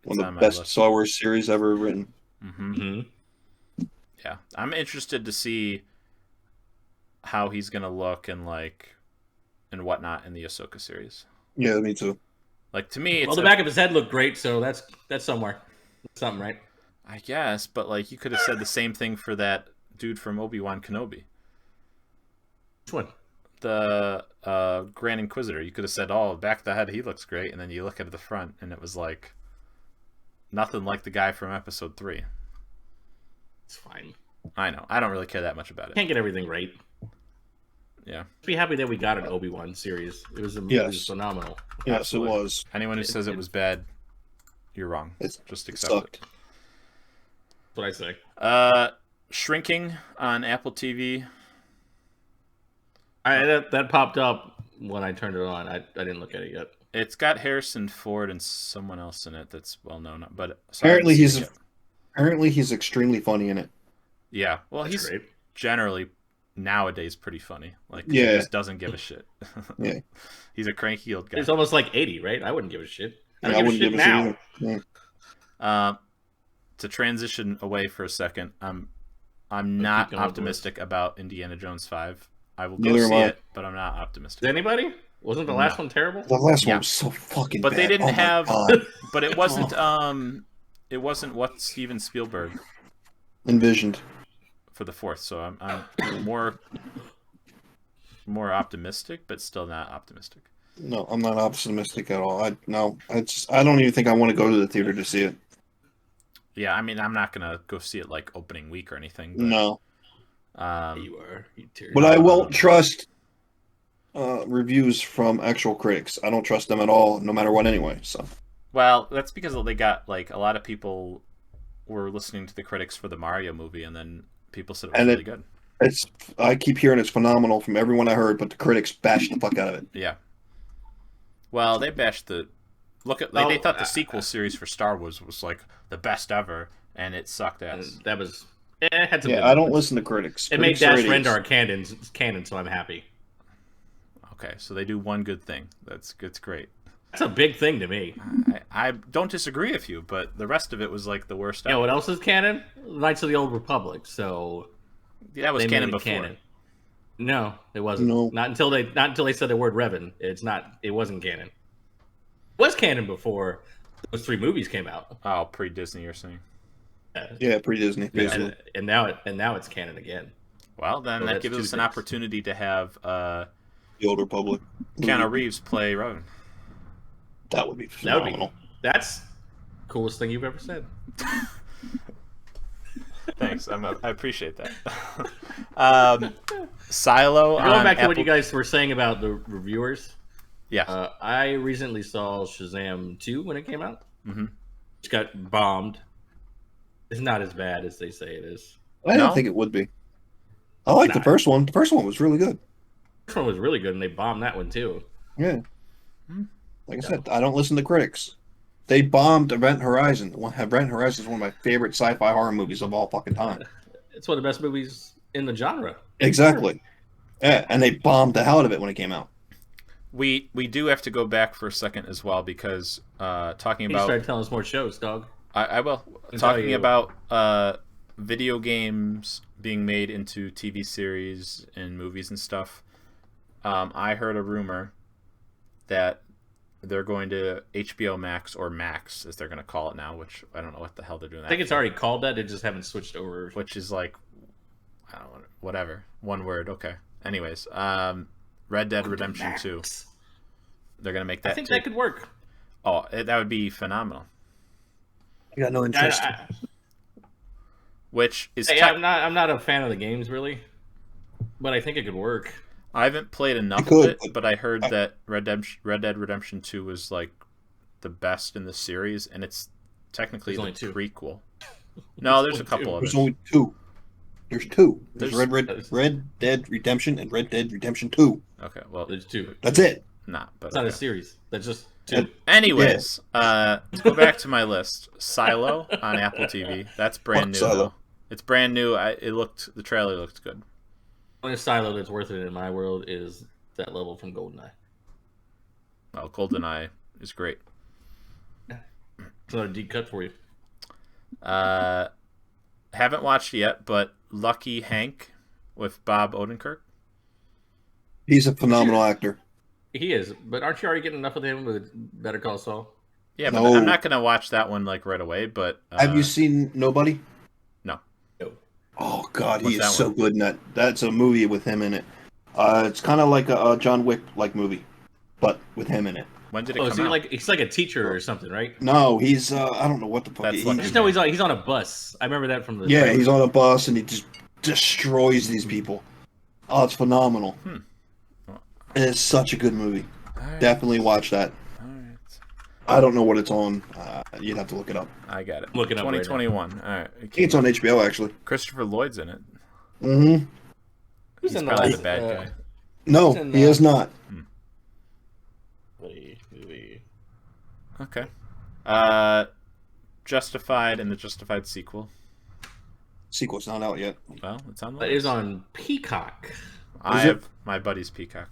One of the best Star Wars series ever written. Mm-hmm. Yeah, I'm interested to see how he's gonna look and whatnot in the Ahsoka series. Yeah, me too. Like, to me, it's Well, the back of his head looked great, so that's somewhere. That's something, right? I guess, but like you could have said the same thing for that dude from Obi-Wan Kenobi, Which one? the Grand Inquisitor. You could have said, "Oh, back of the head, he looks great," and then you look at the front, and it was like nothing like the guy from Episode 3. It's fine. I know. I don't really care that much about it. Can't get everything right. Yeah. Just be happy that we got an Obi-Wan series. It was Yes. phenomenal. Yes, Absolutely. it was. Anyone who says it was bad, you're wrong. It's Just it accept sucked. That's what I say. Shrinking on Apple TV. That popped up when I turned it on. I didn't look at it yet. It's got Harrison Ford and someone else in it that's well known. But Apparently he's extremely funny in it. yeah. Well, That's he's great. generally nowadays pretty funny. Like, Yeah. he just doesn't give a shit. Yeah. He's a cranky old guy. It's almost like 80, right? I wouldn't give a shit. I Yeah, don't wouldn't give a shit now. either. Yeah. To transition away for a second, I'm keep not going, optimistic about Indiana Jones 5. I will go Neither am see I. it, but I'm not optimistic. Is anybody? Wasn't the last one terrible? The last Yeah. one was so fucking But bad. they didn't oh my have. God. But it wasn't. It wasn't what Steven Spielberg Envisioned. for the fourth. So I'm more optimistic, but still not optimistic. No, I'm not optimistic at all. I don't even think I want to go to the theater to see it. Yeah, I mean, I'm not gonna go see it like opening week or anything. But, No. You are. You But I will trust reviews from actual critics. I don't trust them at all, no matter what anyway. So. Well, that's because they got like a lot of people were listening to the critics for the Mario movie, and then people said it was really good. I keep hearing it's phenomenal from everyone I heard, but the critics bashed the fuck out of it. Yeah. Well, they bashed the they thought the sequel series for Star Wars was like the best ever, and it sucked ass. That was. It had some. Yeah, I don't listen to critics. It made Dash Rendar canon, so I'm happy. Okay, so they do one good thing. That's great. That's a big thing to me. I don't disagree with you, but the rest of it was like the worst. You know what else is canon? Knights of the Old Republic. So that was canon before. Canon. No, it wasn't. No. Not until they said the word Revan. It wasn't canon. It was canon before those 3 movies came out. Oh, pre-Disney, you're saying? Yeah, pre-Disney, basically. And now it's canon again. Well, then that gives us an opportunity to have The Old Republic. Keanu Reeves play Revan. That would be phenomenal. That's the coolest thing you've ever said. Thanks, I appreciate that. Silo. Going back to what you guys were saying about the reviewers. Yeah. I recently saw Shazam 2 when it came out. Mm-hmm. It got bombed. It's not as bad as they say it is. I don't think it would be. I like the first one. The first one was really good. The first one was really good, and they bombed that one too. Yeah. Like I said, I don't listen to critics. They bombed Event Horizon. Event Horizon is one of my favorite sci-fi horror movies of all fucking time. It's one of the best movies in the genre. Exactly. Yeah, and they bombed the hell out of it when it came out. We do have to go back for a second as well because talking about. You started telling us more shows, dog. I will. Talking about video games being made into TV series and movies and stuff. I heard a rumor that they're going to HBO Max, or Max as they're going to call it now, which I don't know what the hell they're doing. I think it's already called that. They just haven't switched over. Which is like, I don't know, whatever. One word. Okay. Anyways, Red Dead Redemption 2. They're going to make that. I think that could work. Oh, that would be phenomenal. I got no interest. Which is I'm not a fan of the games really, but I think it could work. I haven't played enough of it, but I heard that Red Dead Redemption 2 was like the best in the series, and it's technically the prequel. No, there's a couple of There's only 2. There's 2. There's Red Dead Redemption and Red Dead Redemption 2. Okay, well, there's 2. That's it. But it's not a series. That's just 2. Anyways, to go back to my list, Silo on Apple TV. That's brand new. Silo. It's brand new. The trailer looked good. The only Silo that's worth it in my world is that level from GoldenEye. Oh, GoldenEye is great. It's another deep cut for you. Haven't watched it yet, but Lucky Hank with Bob Odenkirk. He's a phenomenal actor. He is, but aren't you already getting enough of him with Better Call Saul? Yeah, but I'm not going to watch that one like right away. But have you seen Nobody? No. Oh God, he is so good in that. That's a movie with him in it. It's kind of like a John Wick like movie, but with him in it. When did it come out? He's like a teacher or something, right? No, he's I don't know what the fuck. I just know he's on a bus. I remember that from the. Yeah, he's on a bus and he just destroys these people. Oh, it's phenomenal. It is such a good movie. Right. Definitely watch that. All right. I don't know what it's on. You'd have to look it up. I got it. Look it up. 2021. Right, all right. I think it's on HBO actually. Christopher Lloyd's in it. Mm-hmm. He's probably the bad guy. No, he is not. Okay. Justified and the Justified sequel. Sequel's not out yet. Well, it's on. It is on Peacock. I have my buddy's Peacock.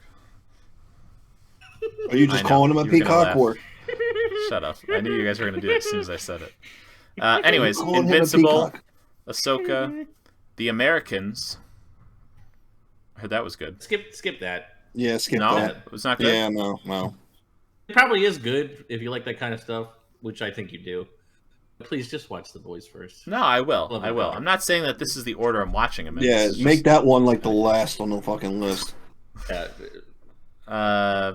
Are you just calling him a peacock or? Shut up! I knew you guys were going to do it as soon as I said it. Anyways, Invincible, Ahsoka, The Americans. I heard that was good. Skip that. Yeah, skip No, that. it was not good. Yeah, no. It probably is good if you like that kind of stuff, which I think you do. Please just watch The Boys first. No, I will. Love I you, will. brother. I'm not saying that this is the order I'm watching them in. Yeah, This is make just, that one like the last on the fucking list. I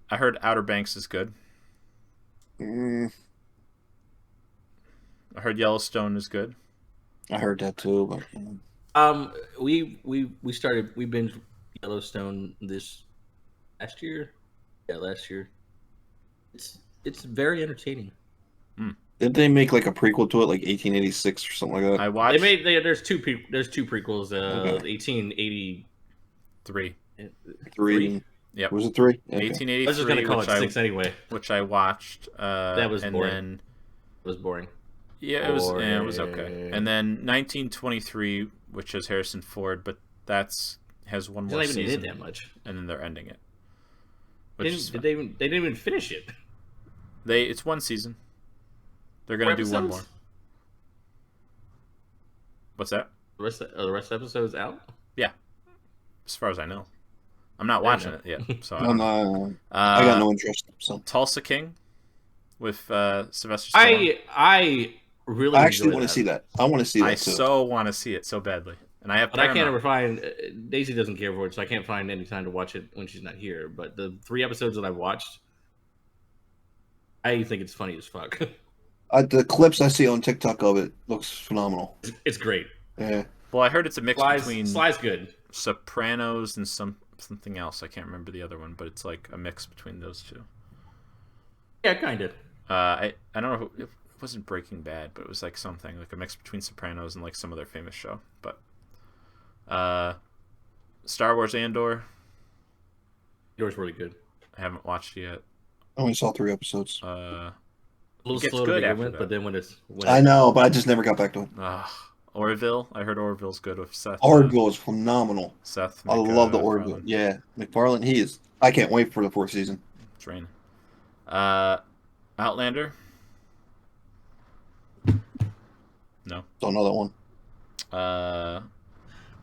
heard Outer Banks is good. Mm, I heard Yellowstone is good. I heard that too, but we binged Yellowstone this last year. Yeah, last year. It's very entertaining. didn't they make like a prequel to it, like 1886 or something like that? I watched There's two prequels. Okay. 1883. Three. Yep. Was it 3? Okay. 1883. I was just gonna call it 6 anyway. Which I watched. That was and boring. Then, it was boring. Yeah, it was okay. And then 1923, which has Harrison Ford, but has one more season. They didn't that much. And then they're ending it. They didn't even finish it. It's one season. They're gonna do one more. What's that? The rest of the episodes out? Yeah, as far as I know. I'm not watching it yet, so No, I got no interest. So Tulsa King with Sylvester Stallone. I really actually want to see that. I want to see that I too. so want to see it so badly, and I have. But I can't ever find. Daisy doesn't care for it, so I can't find any time to watch it when she's not here. But the 3 episodes that I've watched, I think it's funny as fuck. The clips I see on TikTok of it looks phenomenal. It's great. Yeah. Well, I heard it's a mix between Sly's good. Sopranos and something else. I can't remember the other one, but it's like a mix between those two. Yeah, kind of. I don't know. It wasn't Breaking Bad, but it was like something like a mix between Sopranos and like some other famous show. But Star Wars Andor. Andor's really good. I haven't watched it yet. I only saw 3 episodes. A little slow to begin with, but then when I know, but I just never got back to it. Orville. I heard Orville's good with Seth. Orville is phenomenal. Seth. I love the Orville. Yeah, MacFarlane. He is. I can't wait for the 4th season. It's raining. Outlander. No. Don't know that one.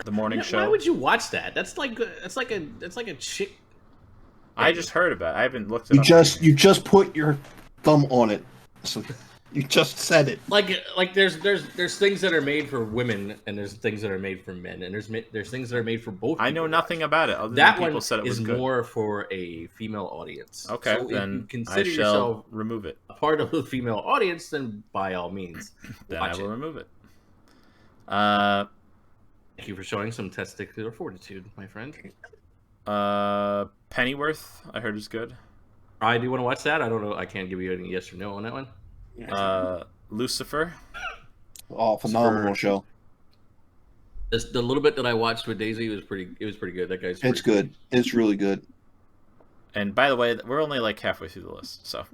The Morning Show. Why would you watch that? That's like a chick. I just heard about it. I haven't looked it up. You just put your thumb on it. So you just said it. Like there's things that are made for women and there's things that are made for men and there's things that are made for both. I know nothing about it. Other that than people one said it was is good. more for a female audience. Okay, so then if you consider I shall yourself remove it. a part of the female audience, then by all means, Then I will remove it. Thank you for showing some testicular fortitude, my friend. Pennyworth, I heard is good. I do want to watch that. I don't know. I can't give you any yes or no on that one. Lucifer. Oh, phenomenal show. The little bit that I watched with Daisy was pretty good. That guy's. It's good. It's really good. And by the way, we're only like halfway through the list, so.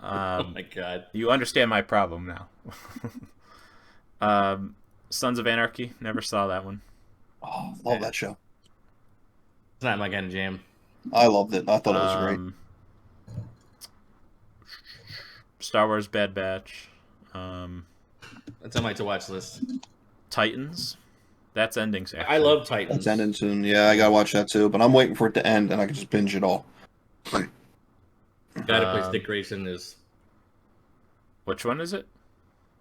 Oh my god! You understand my problem now. Sons of Anarchy. Never saw that one. Oh, love that show. It's not my kind of jam. I loved it. I thought it was great. Star Wars Bad Batch. That's on my to-watch list. Titans. That's ending. Actually. I love Titans. It's ending soon. Yeah, I gotta watch that too. But I'm waiting for it to end, and I can just binge it all. The guy that plays Dick Grayson is. Which one is it?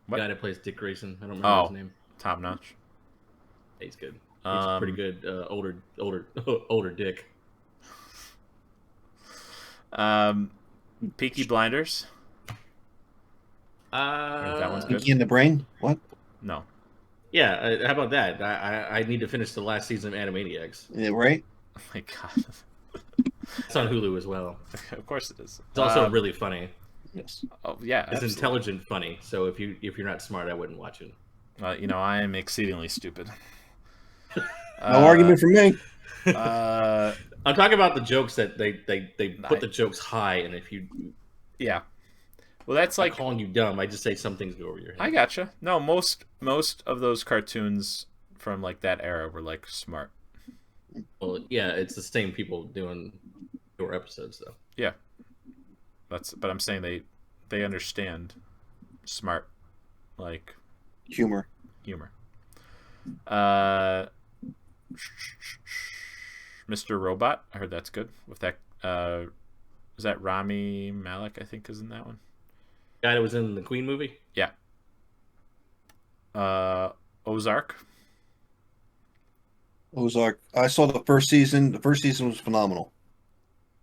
The guy that plays Dick Grayson. I don't remember his name. Top notch. He's good. He's pretty good. Older Dick. Peaky Blinders. That one's good. Peaky in the Brain? What? No. Yeah, how about that? I need to finish the last season of Animaniacs. Yeah, right? Oh my god. It's on Hulu as well. Of course it is. It's also really funny. Yes. Oh yeah. It's intelligent funny. So if you're not smart, I wouldn't watch it. I am exceedingly stupid. No argument from me. I'm talking about the jokes that they put the jokes high, and if you. Yeah. Well, that's like calling you dumb. I just say some things go over your head. I gotcha. No, most of those cartoons from like that era were like smart. Well, yeah, it's the same people doing your episodes though. Yeah, but I'm saying they understand smart, like humor. Mr. Robot. I heard that's good. With that, is that Rami Malek? I think is in that one. Guy that was in the Queen movie. Yeah. Ozark. Ozark. I saw the first season. The first season was phenomenal.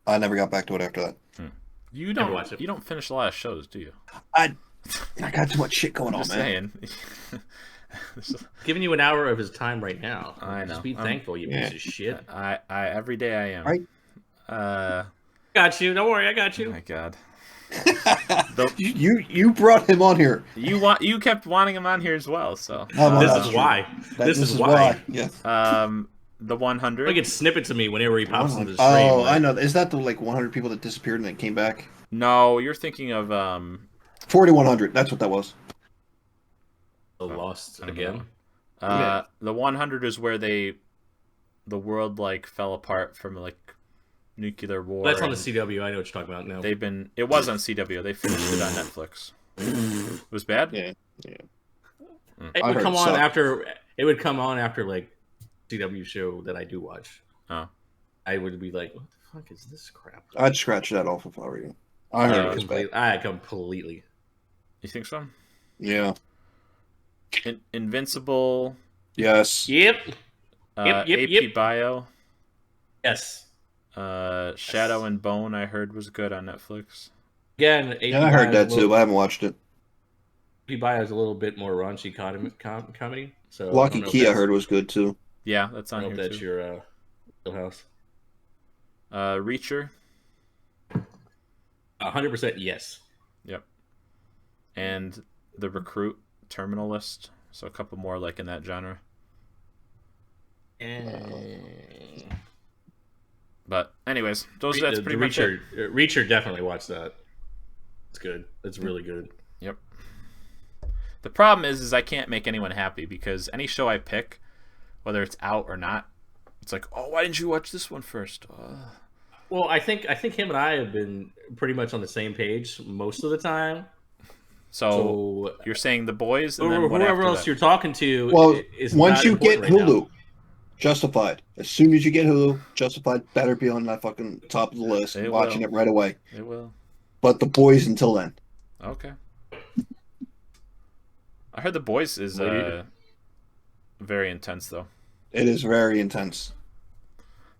I never got back to it after that. You Never watched don't. it. You don't finish a lot of shows, do you? I got too much shit going on, Just man. saying. Giving you an hour of his time right now. I know. Just be thankful, you piece of shit. I every day I am. Right. Got you. Don't worry, I got Oh you. my god. You brought him on here. You kept wanting him on here as well. So Oh, This that's is true. why. This is why. Yeah. the 100. Like it snippets of me whenever he pops into the stream. Oh, like, I know. Is that the 100 people that disappeared and then came back? No, you're thinking of 4100. That's what that was. Lost I don't again. know. The 100 is where the world fell apart from nuclear war. That's on the and CW. I know what you're talking about now. It was on CW. They finished it on Netflix. It was bad. Yeah. It I would heard come it on sucked. after. It would come on after CW show that I do watch. Oh. I would be like, what the fuck is this crap? I'd scratch that off if I were you. I heard it was bad. I completely. You think so? Yeah. Invincible. Yes. Yep. AP Yep. Bio. Yes. Shadow and Bone. I heard was good on Netflix. Again, AP Yeah, I heard that too, but I haven't watched it. AP Bio is a little bit more raunchy comedy. So Lock I and don't know Key, if I heard was good too. Yeah, that's I on don't know here if that's too. your wheelhouse. Reacher. 100% yes. Yep. And The Recruit, Terminal List. So a couple more in that genre. But anyways, that's pretty much it. Reacher definitely watch that. It's good. It's really good. Yep. The problem is I can't make anyone happy because any show I pick, whether it's out or not, it's like, oh, why didn't you watch this one first? Well, I think him and I have been pretty much on the same page most of the time. So you're saying The Boys, and then whoever else you're talking to. Well, is once not you get important right now. Hulu, Justified. As soon as you get Hulu, Justified better be on that fucking top of the list. It Watching will. it right away. It will. But The Boys until then. Okay. I heard The Boys is very intense though. It is very intense.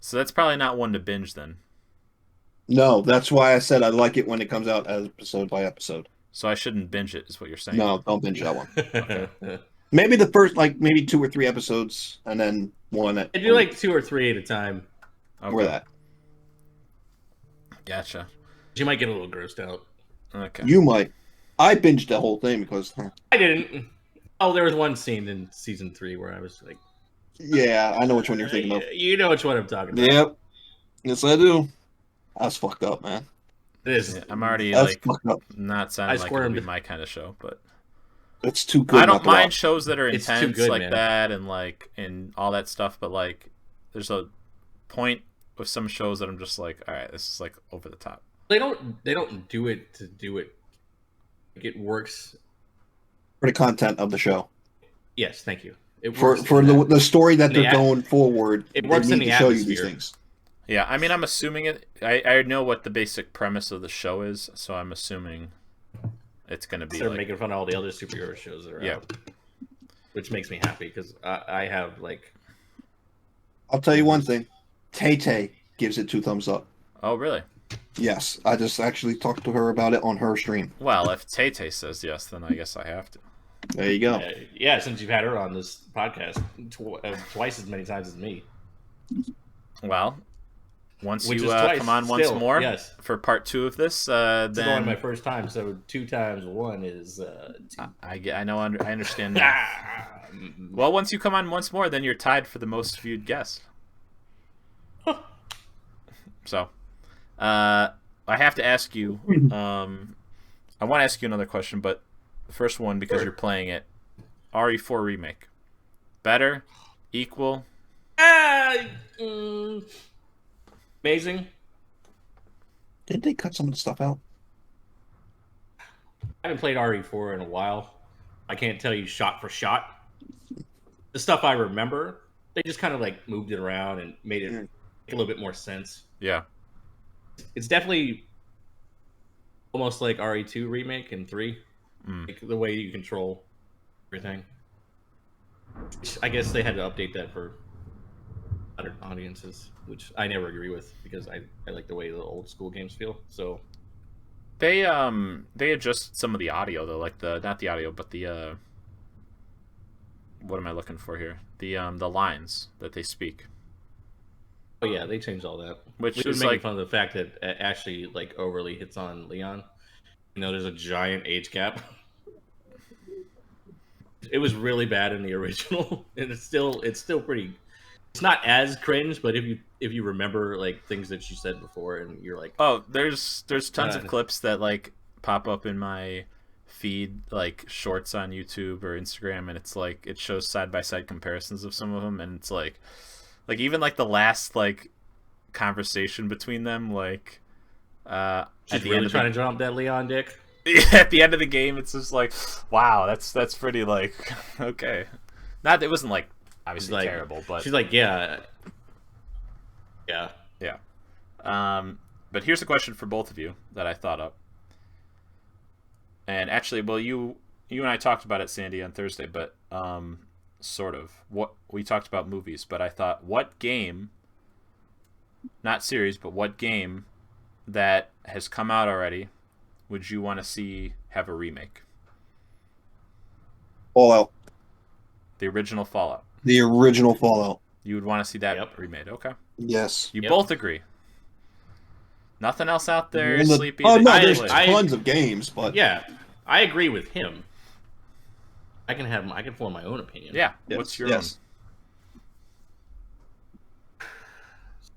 So that's probably not one to binge then. No, that's why I said I like it when it comes out episode by episode. So I shouldn't binge it, is what you're saying. No, don't binge that one. Maybe the first, maybe 2 or 3 episodes, and then one. I do 2 or 3 at a time. Okay. Or that. Gotcha. You might get a little grossed out. Okay. You might. I binged the whole thing because. I didn't. Oh, there was one scene in season 3 where I was like, Yeah, I know which one you're thinking of. you know which one I'm talking about. Yep. Yes, I do. That's fucked up, man. It is. Yeah, I'm already That's fucked up. not sounding I like it would be squirmed. my kind of show, but It's too good. I don't not to mind watch. shows that are It's too intense good, like man. that and all that stuff, but there's a point with some shows that I'm just like, all right, this is over the top. They don't do it to do it. It works. For the content of the show. Yes, thank you. It For works for in that. the story that in they're the going forward, it they works in need the to show you these atmosphere. things. Yeah, I mean, I'm assuming it. I know what the basic premise of the show is, so I'm assuming it's going to be They're making fun of all the other superhero shows that are Yeah. out, which makes me happy because I have I'll tell you one thing. Tay gives it 2 thumbs up. Oh, really? Yes, I just actually talked to her about it on her stream. Well, if Tay says yes, then I guess I have to. There you go. yeah. Since you've had her on this podcast twice as many times as me, Well, once Which you is twice, come on once still, more yes. for part 2 of this, it's only then my first time, so 2 times 1 is 2. I know I understand that. Well, once you come on once more, then you're tied for the most viewed guest. So, I have to ask you. I want to ask you another question, but the first one because you're playing it. RE4 remake, better, equal? Amazing. Did they cut some of the stuff out? I haven't played RE4 in a while. I can't tell you shot for shot. The stuff I remember, they just kind of moved it around and made it a little bit more sense. Yeah. It's definitely almost like RE2 remake and 3, like the way you control everything. I guess they had to update that for other audiences, which I never agree with because I like the way the old school games feel. So They adjust some of the audio though, like the not the audio, but the what am I looking for here? The lines that they speak. oh yeah, they changed all that. Which We were is making like fun of the fact that Ashley like overly hits on Leon. You know, there's a giant age gap. It was really bad in the original, and it's still pretty. It's not as cringe, but if you remember like things that she said before, and you're like, oh, there's tons of clips that like pop up in my feed, like shorts on YouTube or Instagram, and it's like it shows side by side comparisons of some of them, and it's like even like the last like conversation between them, like she's really trying to jump that Leon dick. At the end of the game, it's just like, wow, that's pretty like okay. Not it wasn't like obviously like, terrible, but she's like, yeah. But here's a question for both of you that I thought up. And actually, well, you and I talked about it, Sandy, on Thursday, but sort of. What we talked about movies, but I thought, what game, not series, but what game that has come out already would you want to see have a remake? Fallout. The original Fallout. The original Fallout. You would want to see that remade. Okay. Yes. You both agree. Nothing else out there, Sleepy? Oh, no, there's tons of games, but... Yeah, I agree with him. I can form my own opinion. Yeah, what's your own?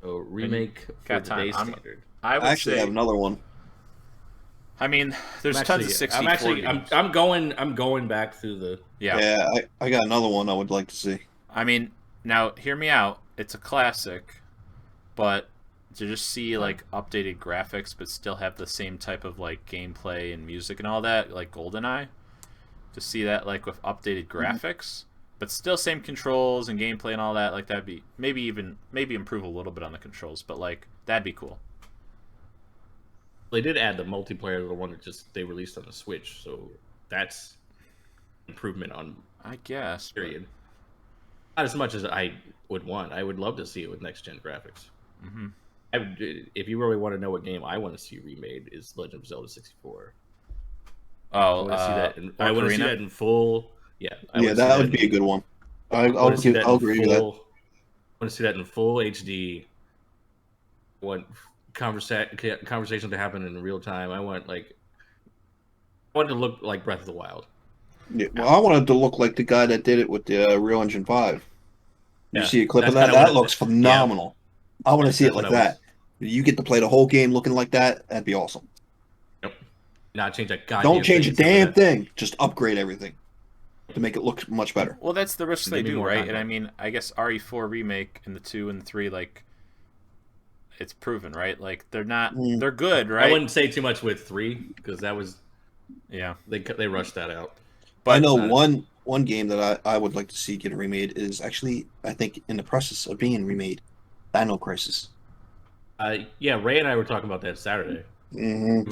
So, remake for today's standard. I would actually have another one. I mean, there's tons of 64 games. I'm going back through the... Yeah, I got another one I would like to see. I mean, now, hear me out. It's a classic, but to just see, like, updated graphics, but still have the same type of, like, gameplay and music and all that, like GoldenEye, to see that, like, with updated graphics, but still same controls and gameplay and all that, like, that'd be, maybe improve a little bit on the controls, but, like, that'd be cool. They did add the multiplayer to the one that they released on the Switch, so that's improvement on, I guess. Period. Not as much as I would want. I would love to see it with next gen graphics. Mm-hmm. If you really want to know what game I want to see remade, is Legend of Zelda 64. Oh, I want to see that. I want to see that in full. Yeah, that would be a good one. I'll agree with that. I want to see that in full HD. I want conversations to happen in real time. I want it to look like Breath of the Wild. Yeah, well, I wanted to look like the guy that did it with the Real Engine 5. You see a clip of that? That looks phenomenal. Yeah. I want to see it like that. You get to play the whole game looking like that. That'd be awesome. Yep. Not change a goddamn Don't change a damn thing. Just upgrade everything to make it look much better. Well, that's the risk they do, right? And I mean, I guess RE4 remake and the 2 and 3, like, it's proven, right? Like, they're not, they're good, right? I wouldn't say too much with 3 because that was, they rushed that out. But I know one game that I would like to see get remade is actually, I think, in the process of being remade. Dino Crisis. Yeah, Ray and I were talking about that Saturday. Mm-hmm.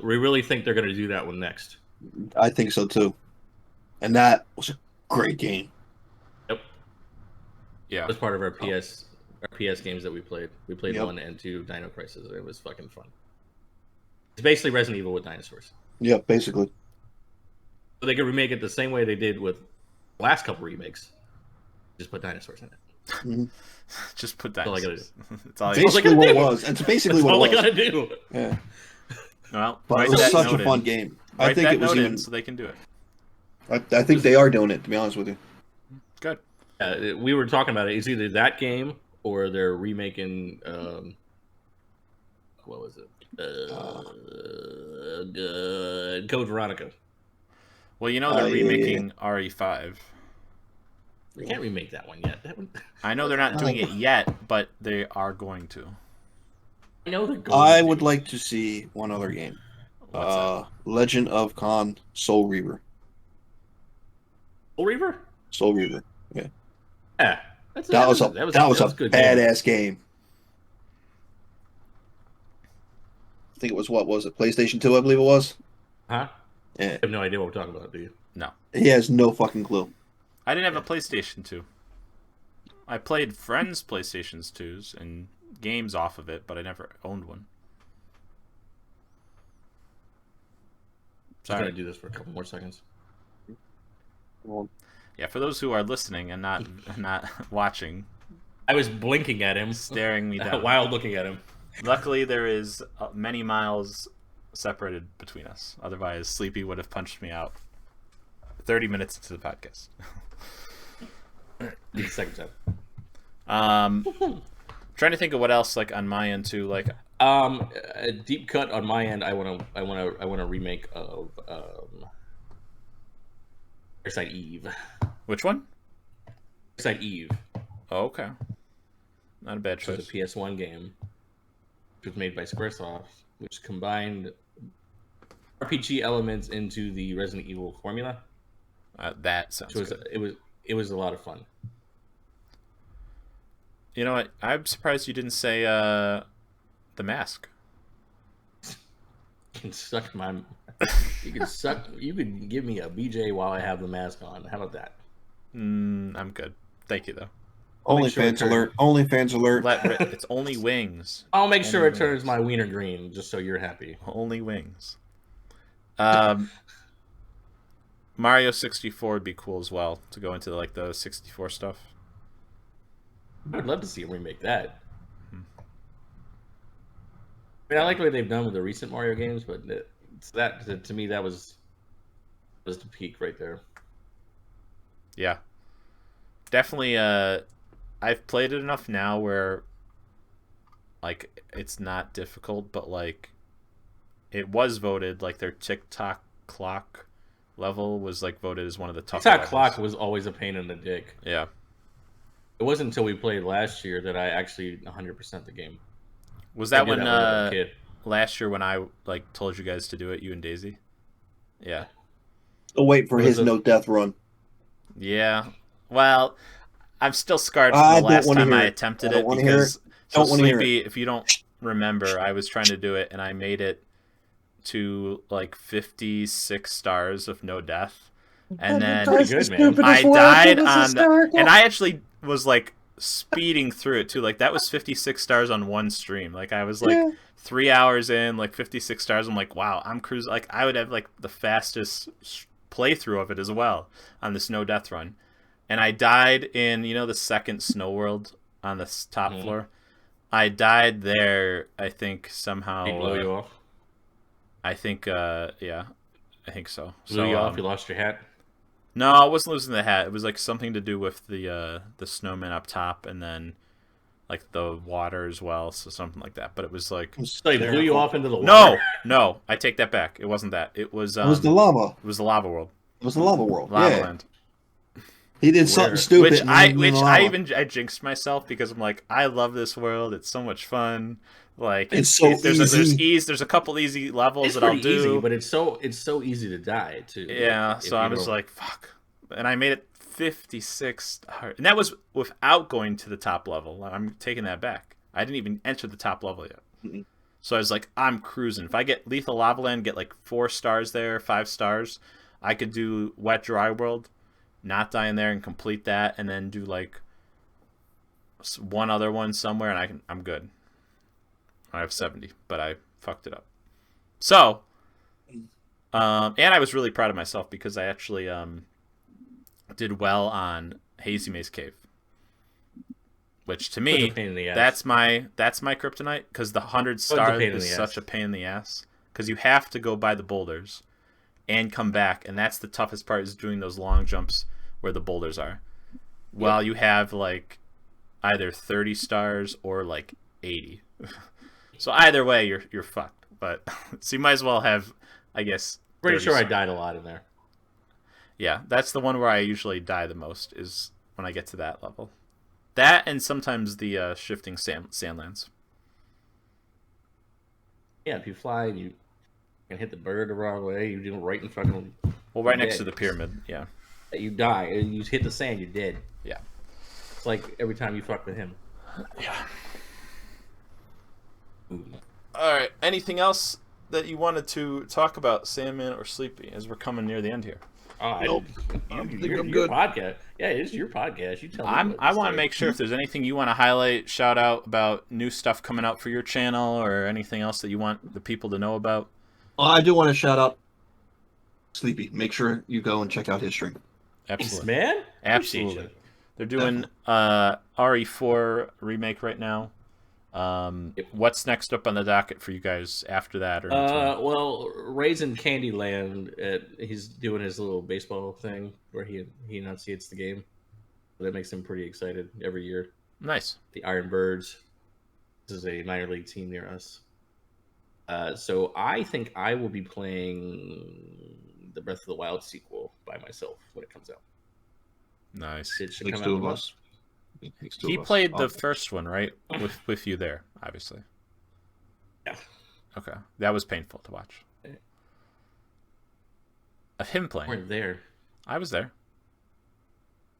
We really think they're going to do that one next. I think so too. And that was a great game. Yep. Yeah. It was part of our PS games that we played. We played 1 and 2 Dino Crisis. It was fucking fun. It's basically Resident Evil with dinosaurs. Yeah, basically. So they could remake it the same way they did with the last couple remakes. Just put dinosaurs in it. Mm-hmm. Just put dinosaurs. That's all I gotta do. Basically what it was. It's basically what it was. That's all I gotta do. Yeah. Well, but it was such a fun game. I think it was even so they can do it. I think they are doing it, to be honest with you. Good. We were talking about it. It's either that game or they're remaking. What was it? Code Veronica. Well, you know they're remaking RE5. They can't remake that one yet. I know they're not doing it yet, but they are going to. I know they're going. I would like to see one other game. Legend of Khan Soul Reaver. Soul Reaver? Soul Reaver. Yeah. Yeah. That was a badass game. I think it was, what was it, PlayStation 2, I believe it was. Huh? Yeah. I have no idea what we're talking about, do you? No. He has no fucking clue. I didn't have a PlayStation 2. I played friends' PlayStations 2s and games off of it, but I never owned one. I'm going to do this for a couple more seconds. Yeah, for those who are listening and not watching, I was blinking at him, staring me down while looking at him. Luckily, there is many miles separated between us. Otherwise, Sleepy would have punched me out 30 minutes into the podcast. The second time. Trying to think of what else like on my end too. Like, a deep cut on my end. I want a remake of Parasite Eve. Which one? Parasite Eve. Oh, okay. Not a bad choice. It's a PS1 game. Which was made by Squaresoft, which combined RPG elements into the Resident Evil formula. That sounds good. It was a lot of fun. You know what? I'm surprised you didn't say The Mask. You can suck my. You can suck. You could give me a BJ while I have the mask on. How about that? I'm good. Thank you though. OnlyFans alert. OnlyFans alert. It's only wings. I'll make sure it turns my wiener green, just so you're happy. Only wings. Mario 64 would be cool as well to go into like the 64 stuff. I'd love to see him remake that. I mean, I like what they've done with the recent Mario games, but to me that was the peak right there. Yeah, definitely. I've played it enough now where like it's not difficult, but like it was voted like their TikTok clock level was like voted as one of the toughest. TikTok clock was always a pain in the dick. Yeah. It wasn't until we played last year that I actually 100% the game. Was that when last year when I like told you guys to do it, you and Daisy? Yeah. Oh, wait for his no death run. Yeah. Well, I'm still scarred from the last time I attempted it because so Sleepy, if you don't remember, I was trying to do it and I made it to like 56 stars of no death. And then I died on and I actually was like speeding through it too. Like that was 56 stars on one stream. Like I was like 3 hours in, like 56 stars. I'm like, wow, I'm cruising. Like I would have like the fastest playthrough of it as well on this no death run. And I died in, you know, the second snow world on the top floor. I died there. I think somehow. They blew you off. I think, yeah, I think so. Blew you off. You lost your hat. No, I wasn't losing the hat. It was like something to do with the snowman up top, and then like the water as well, so something like that. But it was like so they blew you off into the water. No, I take that back. It wasn't that. It was the lava. It was the lava world. It was the lava world. Lava land. He did something stupid. Which I jinxed myself because I'm like, I love this world. It's so much fun. Like it's so easy. There's a couple easy levels it's that I'll do, easy, but it's so easy to die too. Yeah, so I was like, fuck, and I made it 56 hard, and that was without going to the top level. I'm taking that back. I didn't even enter the top level yet. Mm-hmm. So I was like, I'm cruising. If I get Lethal Lava Land, get like 4 stars there, 5 stars, I could do Wet Dry World, not die in there, and complete that, and then do like one other one somewhere, and I'm good. I have 70, but I fucked it up. So, and I was really proud of myself because I actually did well on Hazy Maze Cave, which to me that's my kryptonite because the 100 stars is such a pain in the ass because you have to go by the boulders and come back, and that's the toughest part is doing those long jumps where the boulders are. While you have like either 30 stars or like 80. So either way, you're fucked. But so you might as well have, I guess. Pretty sure I died a lot in there. Yeah, that's the one where I usually die the most is when I get to that level. That and sometimes the shifting sandlands. Yeah, if you fly and you can hit the bird the wrong way, you do it right in front of them. Well, right next to the pyramid, yeah. You die. You hit the sand, you're dead. Yeah. It's like every time you fuck with him. Yeah. All right. Anything else that you wanted to talk about, Sandman or Sleepy, as we're coming near the end here? Nope. Your podcast. Yeah, it's your podcast. You tell me. I want to make sure if there's anything you want to highlight, shout out about new stuff coming out for your channel, or anything else that you want the people to know about. I do want to shout out Sleepy. Make sure you go and check out his stream. Absolutely, man. Absolutely. They're doing RE4 remake right now. What's next up on the docket for you guys after that? Or well, Raisin Candyland, he's doing his little baseball thing where he enunciates the game. That makes him pretty excited every year. Nice. The Iron Birds. This is a minor league team near us. So I think I will be playing the Breath of the Wild sequel by myself when it comes out. Nice. It should Makes come two out of us. He played the first one, right? With you there, obviously. Yeah. Okay. That was painful to watch. Of him playing. You weren't there. I was there.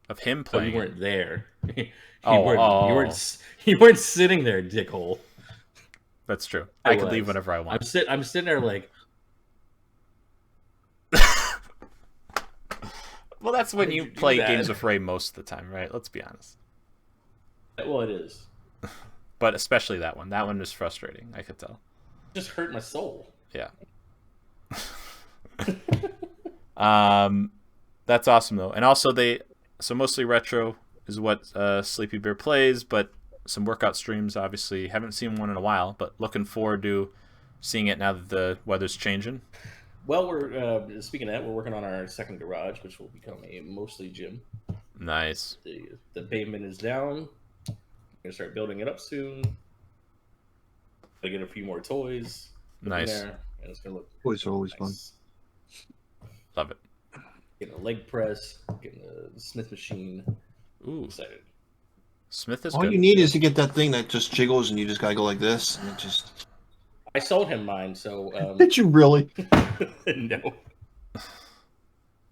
Of him playing. You weren't there. You weren't sitting there, dickhole. That's true. I could leave whenever I want. I'm sitting there like. Well, that's when you play games with Ray most of the time, right? Let's be honest. Well, it is. But especially that one. That one was frustrating. I could tell. It just hurt my soul. Yeah. That's awesome though, and also so mostly retro is what Sleepy Bear plays, but some workout streams. Obviously, haven't seen one in a while, but looking forward to seeing it now that the weather's changing. Well, we're speaking of that, we're working on our second garage, which will become a mostly gym. Nice. The pavement is down. We're gonna start building it up soon. Gonna get a few more toys. Nice. There, and it's gonna look. Toys are always fun. Love it. Getting a leg press, getting a Smith machine. Ooh. Excited. Smith is All good. you need is to get that thing that just jiggles and you just gotta go like this and it just. I sold him mine, so. Did you really? No. I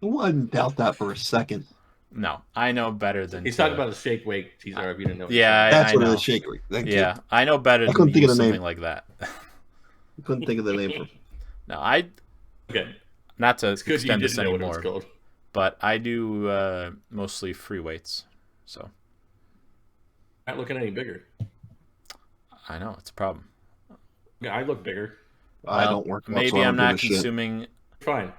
wouldn't doubt that for a second. No, I know better than. He's talking about a shake weight teaser. If you didn't know. Yeah, that's I what know. it is. Shakery. Yeah, I know better than couldn't think of the something name. like that. I couldn't think of the name for it. No, Okay. not to It's good you extend this didn't know what it was anymore, called. but I do mostly free weights, so Not looking any bigger. I know it's a problem. Yeah, I look bigger. I don't work out, Maybe so I don't I'm give not a shit. consuming. Fine.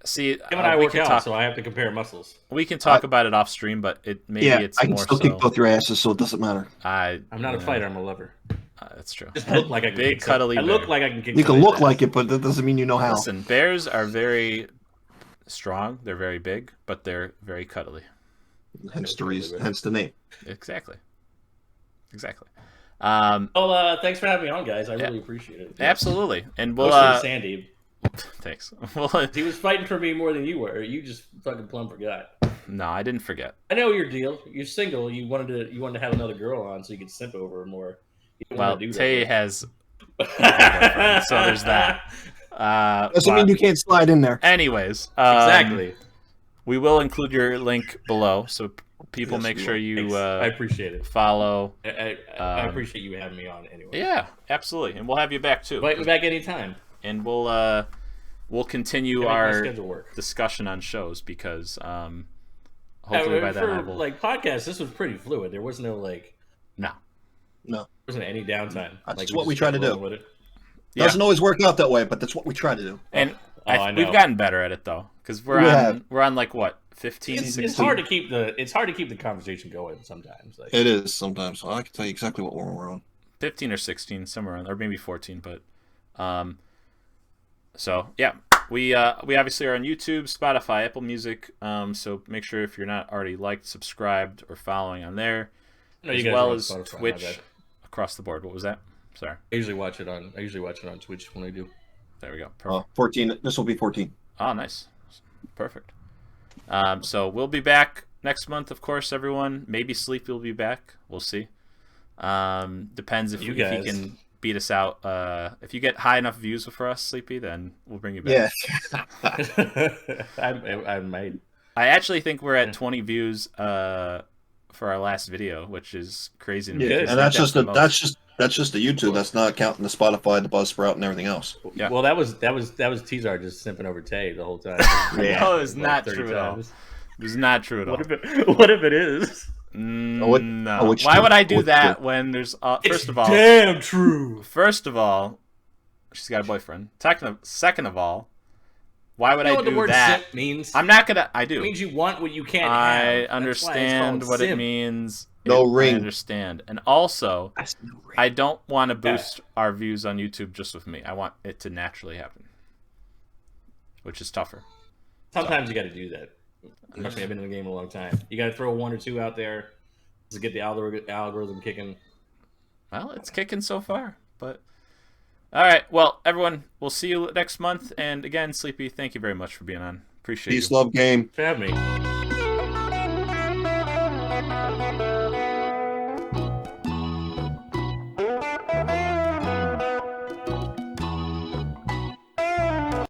See, Him and I we work can out, talk. so I have to compare muscles. We can talk about it off stream, but maybe it's I can more still so. kick both your asses, so it doesn't matter. I'm not a fighter. I'm a lover. That's true. Just look like I can Big kick cuddly I look bear. like I can kick. You can somebody's look ass. like it, but that doesn't mean you know how. Listen, bears are very strong. They're very big, but they're very cuddly. Hence the reason. Hence the name. Exactly. Well, thanks for having me on, guys. I really appreciate it. Absolutely, and we'll. Mostly Sandy. Thanks. Well, He was fighting for me more than you were. You just fucking plumb forgot. no, I didn't forget. I know your deal. You're single. You wanted to have another girl on so you could simp over her more. You didn't Well, wanna do that, Tay but- has. So there's that. Doesn't mean you can't slide in there. Anyways, Exactly. we will include your link below, so people Yes, make we sure will. you Thanks. I appreciate it. follow. I appreciate you having me on anyway. Yeah, absolutely, and we'll have you back too. Invite me back anytime. And we'll continue Make my our schedule work. discussion on shows because hopefully by then I will. like podcasts, this was pretty fluid. There was no like, No. there wasn't any downtime. That's like, what we just try to kept do. rolling with it. Yeah. Doesn't always work out that way, but that's what we try to do. And I know. we've gotten better at it though, because we're on like what 15, It's 16? hard to keep the conversation going sometimes. Like, It is sometimes. I can tell you exactly what we're on. 15 or 16 somewhere on, or maybe 14, but so yeah, we obviously are on YouTube, Spotify, Apple Music, so make sure if you're not already liked, subscribed, or following on there, no, you as guys are well on as Spotify, my Twitch bad. across the board. What was that? Sorry. I usually watch it on Twitch when I do. There we go. Perfect. 14. This will be 14. Oh, nice. Perfect. So we'll be back next month, of course, everyone. Maybe Sleepy will be back. We'll see. Depends if he can beat us out. If you get high enough views for us, Sleepy, then we'll bring you back. Yeah. I might. I actually think we're at 20 views for our last video, which is crazy to me. Yeah, because And that's the most. That's just the YouTube. That's not counting the Spotify, the Buzzsprout, and everything else. Yeah. Well, that was Tzar just simping over Tay the whole time. No, it's not true at all. It's not true at all. What if it is? No. Why would I do that when there's first of all, damn true. First of all, she's got a boyfriend. Second of all, why would I do what the word that? simp means? I'm not gonna. I do. It means you want what you can't have. I understand what it means. No ring. I understand, and also, I don't want to boost our views on YouTube just with me. I want it to naturally happen, which is tougher. Sometimes you got to do that. Trust me, I've been in the game a long time. You got to throw one or two out there to get the algorithm kicking. Well, it's kicking so far, but all right. Well, everyone, we'll see you next month. And again, Sleepy, thank you very much for being on. Appreciate Peace, you. love, game. Have me.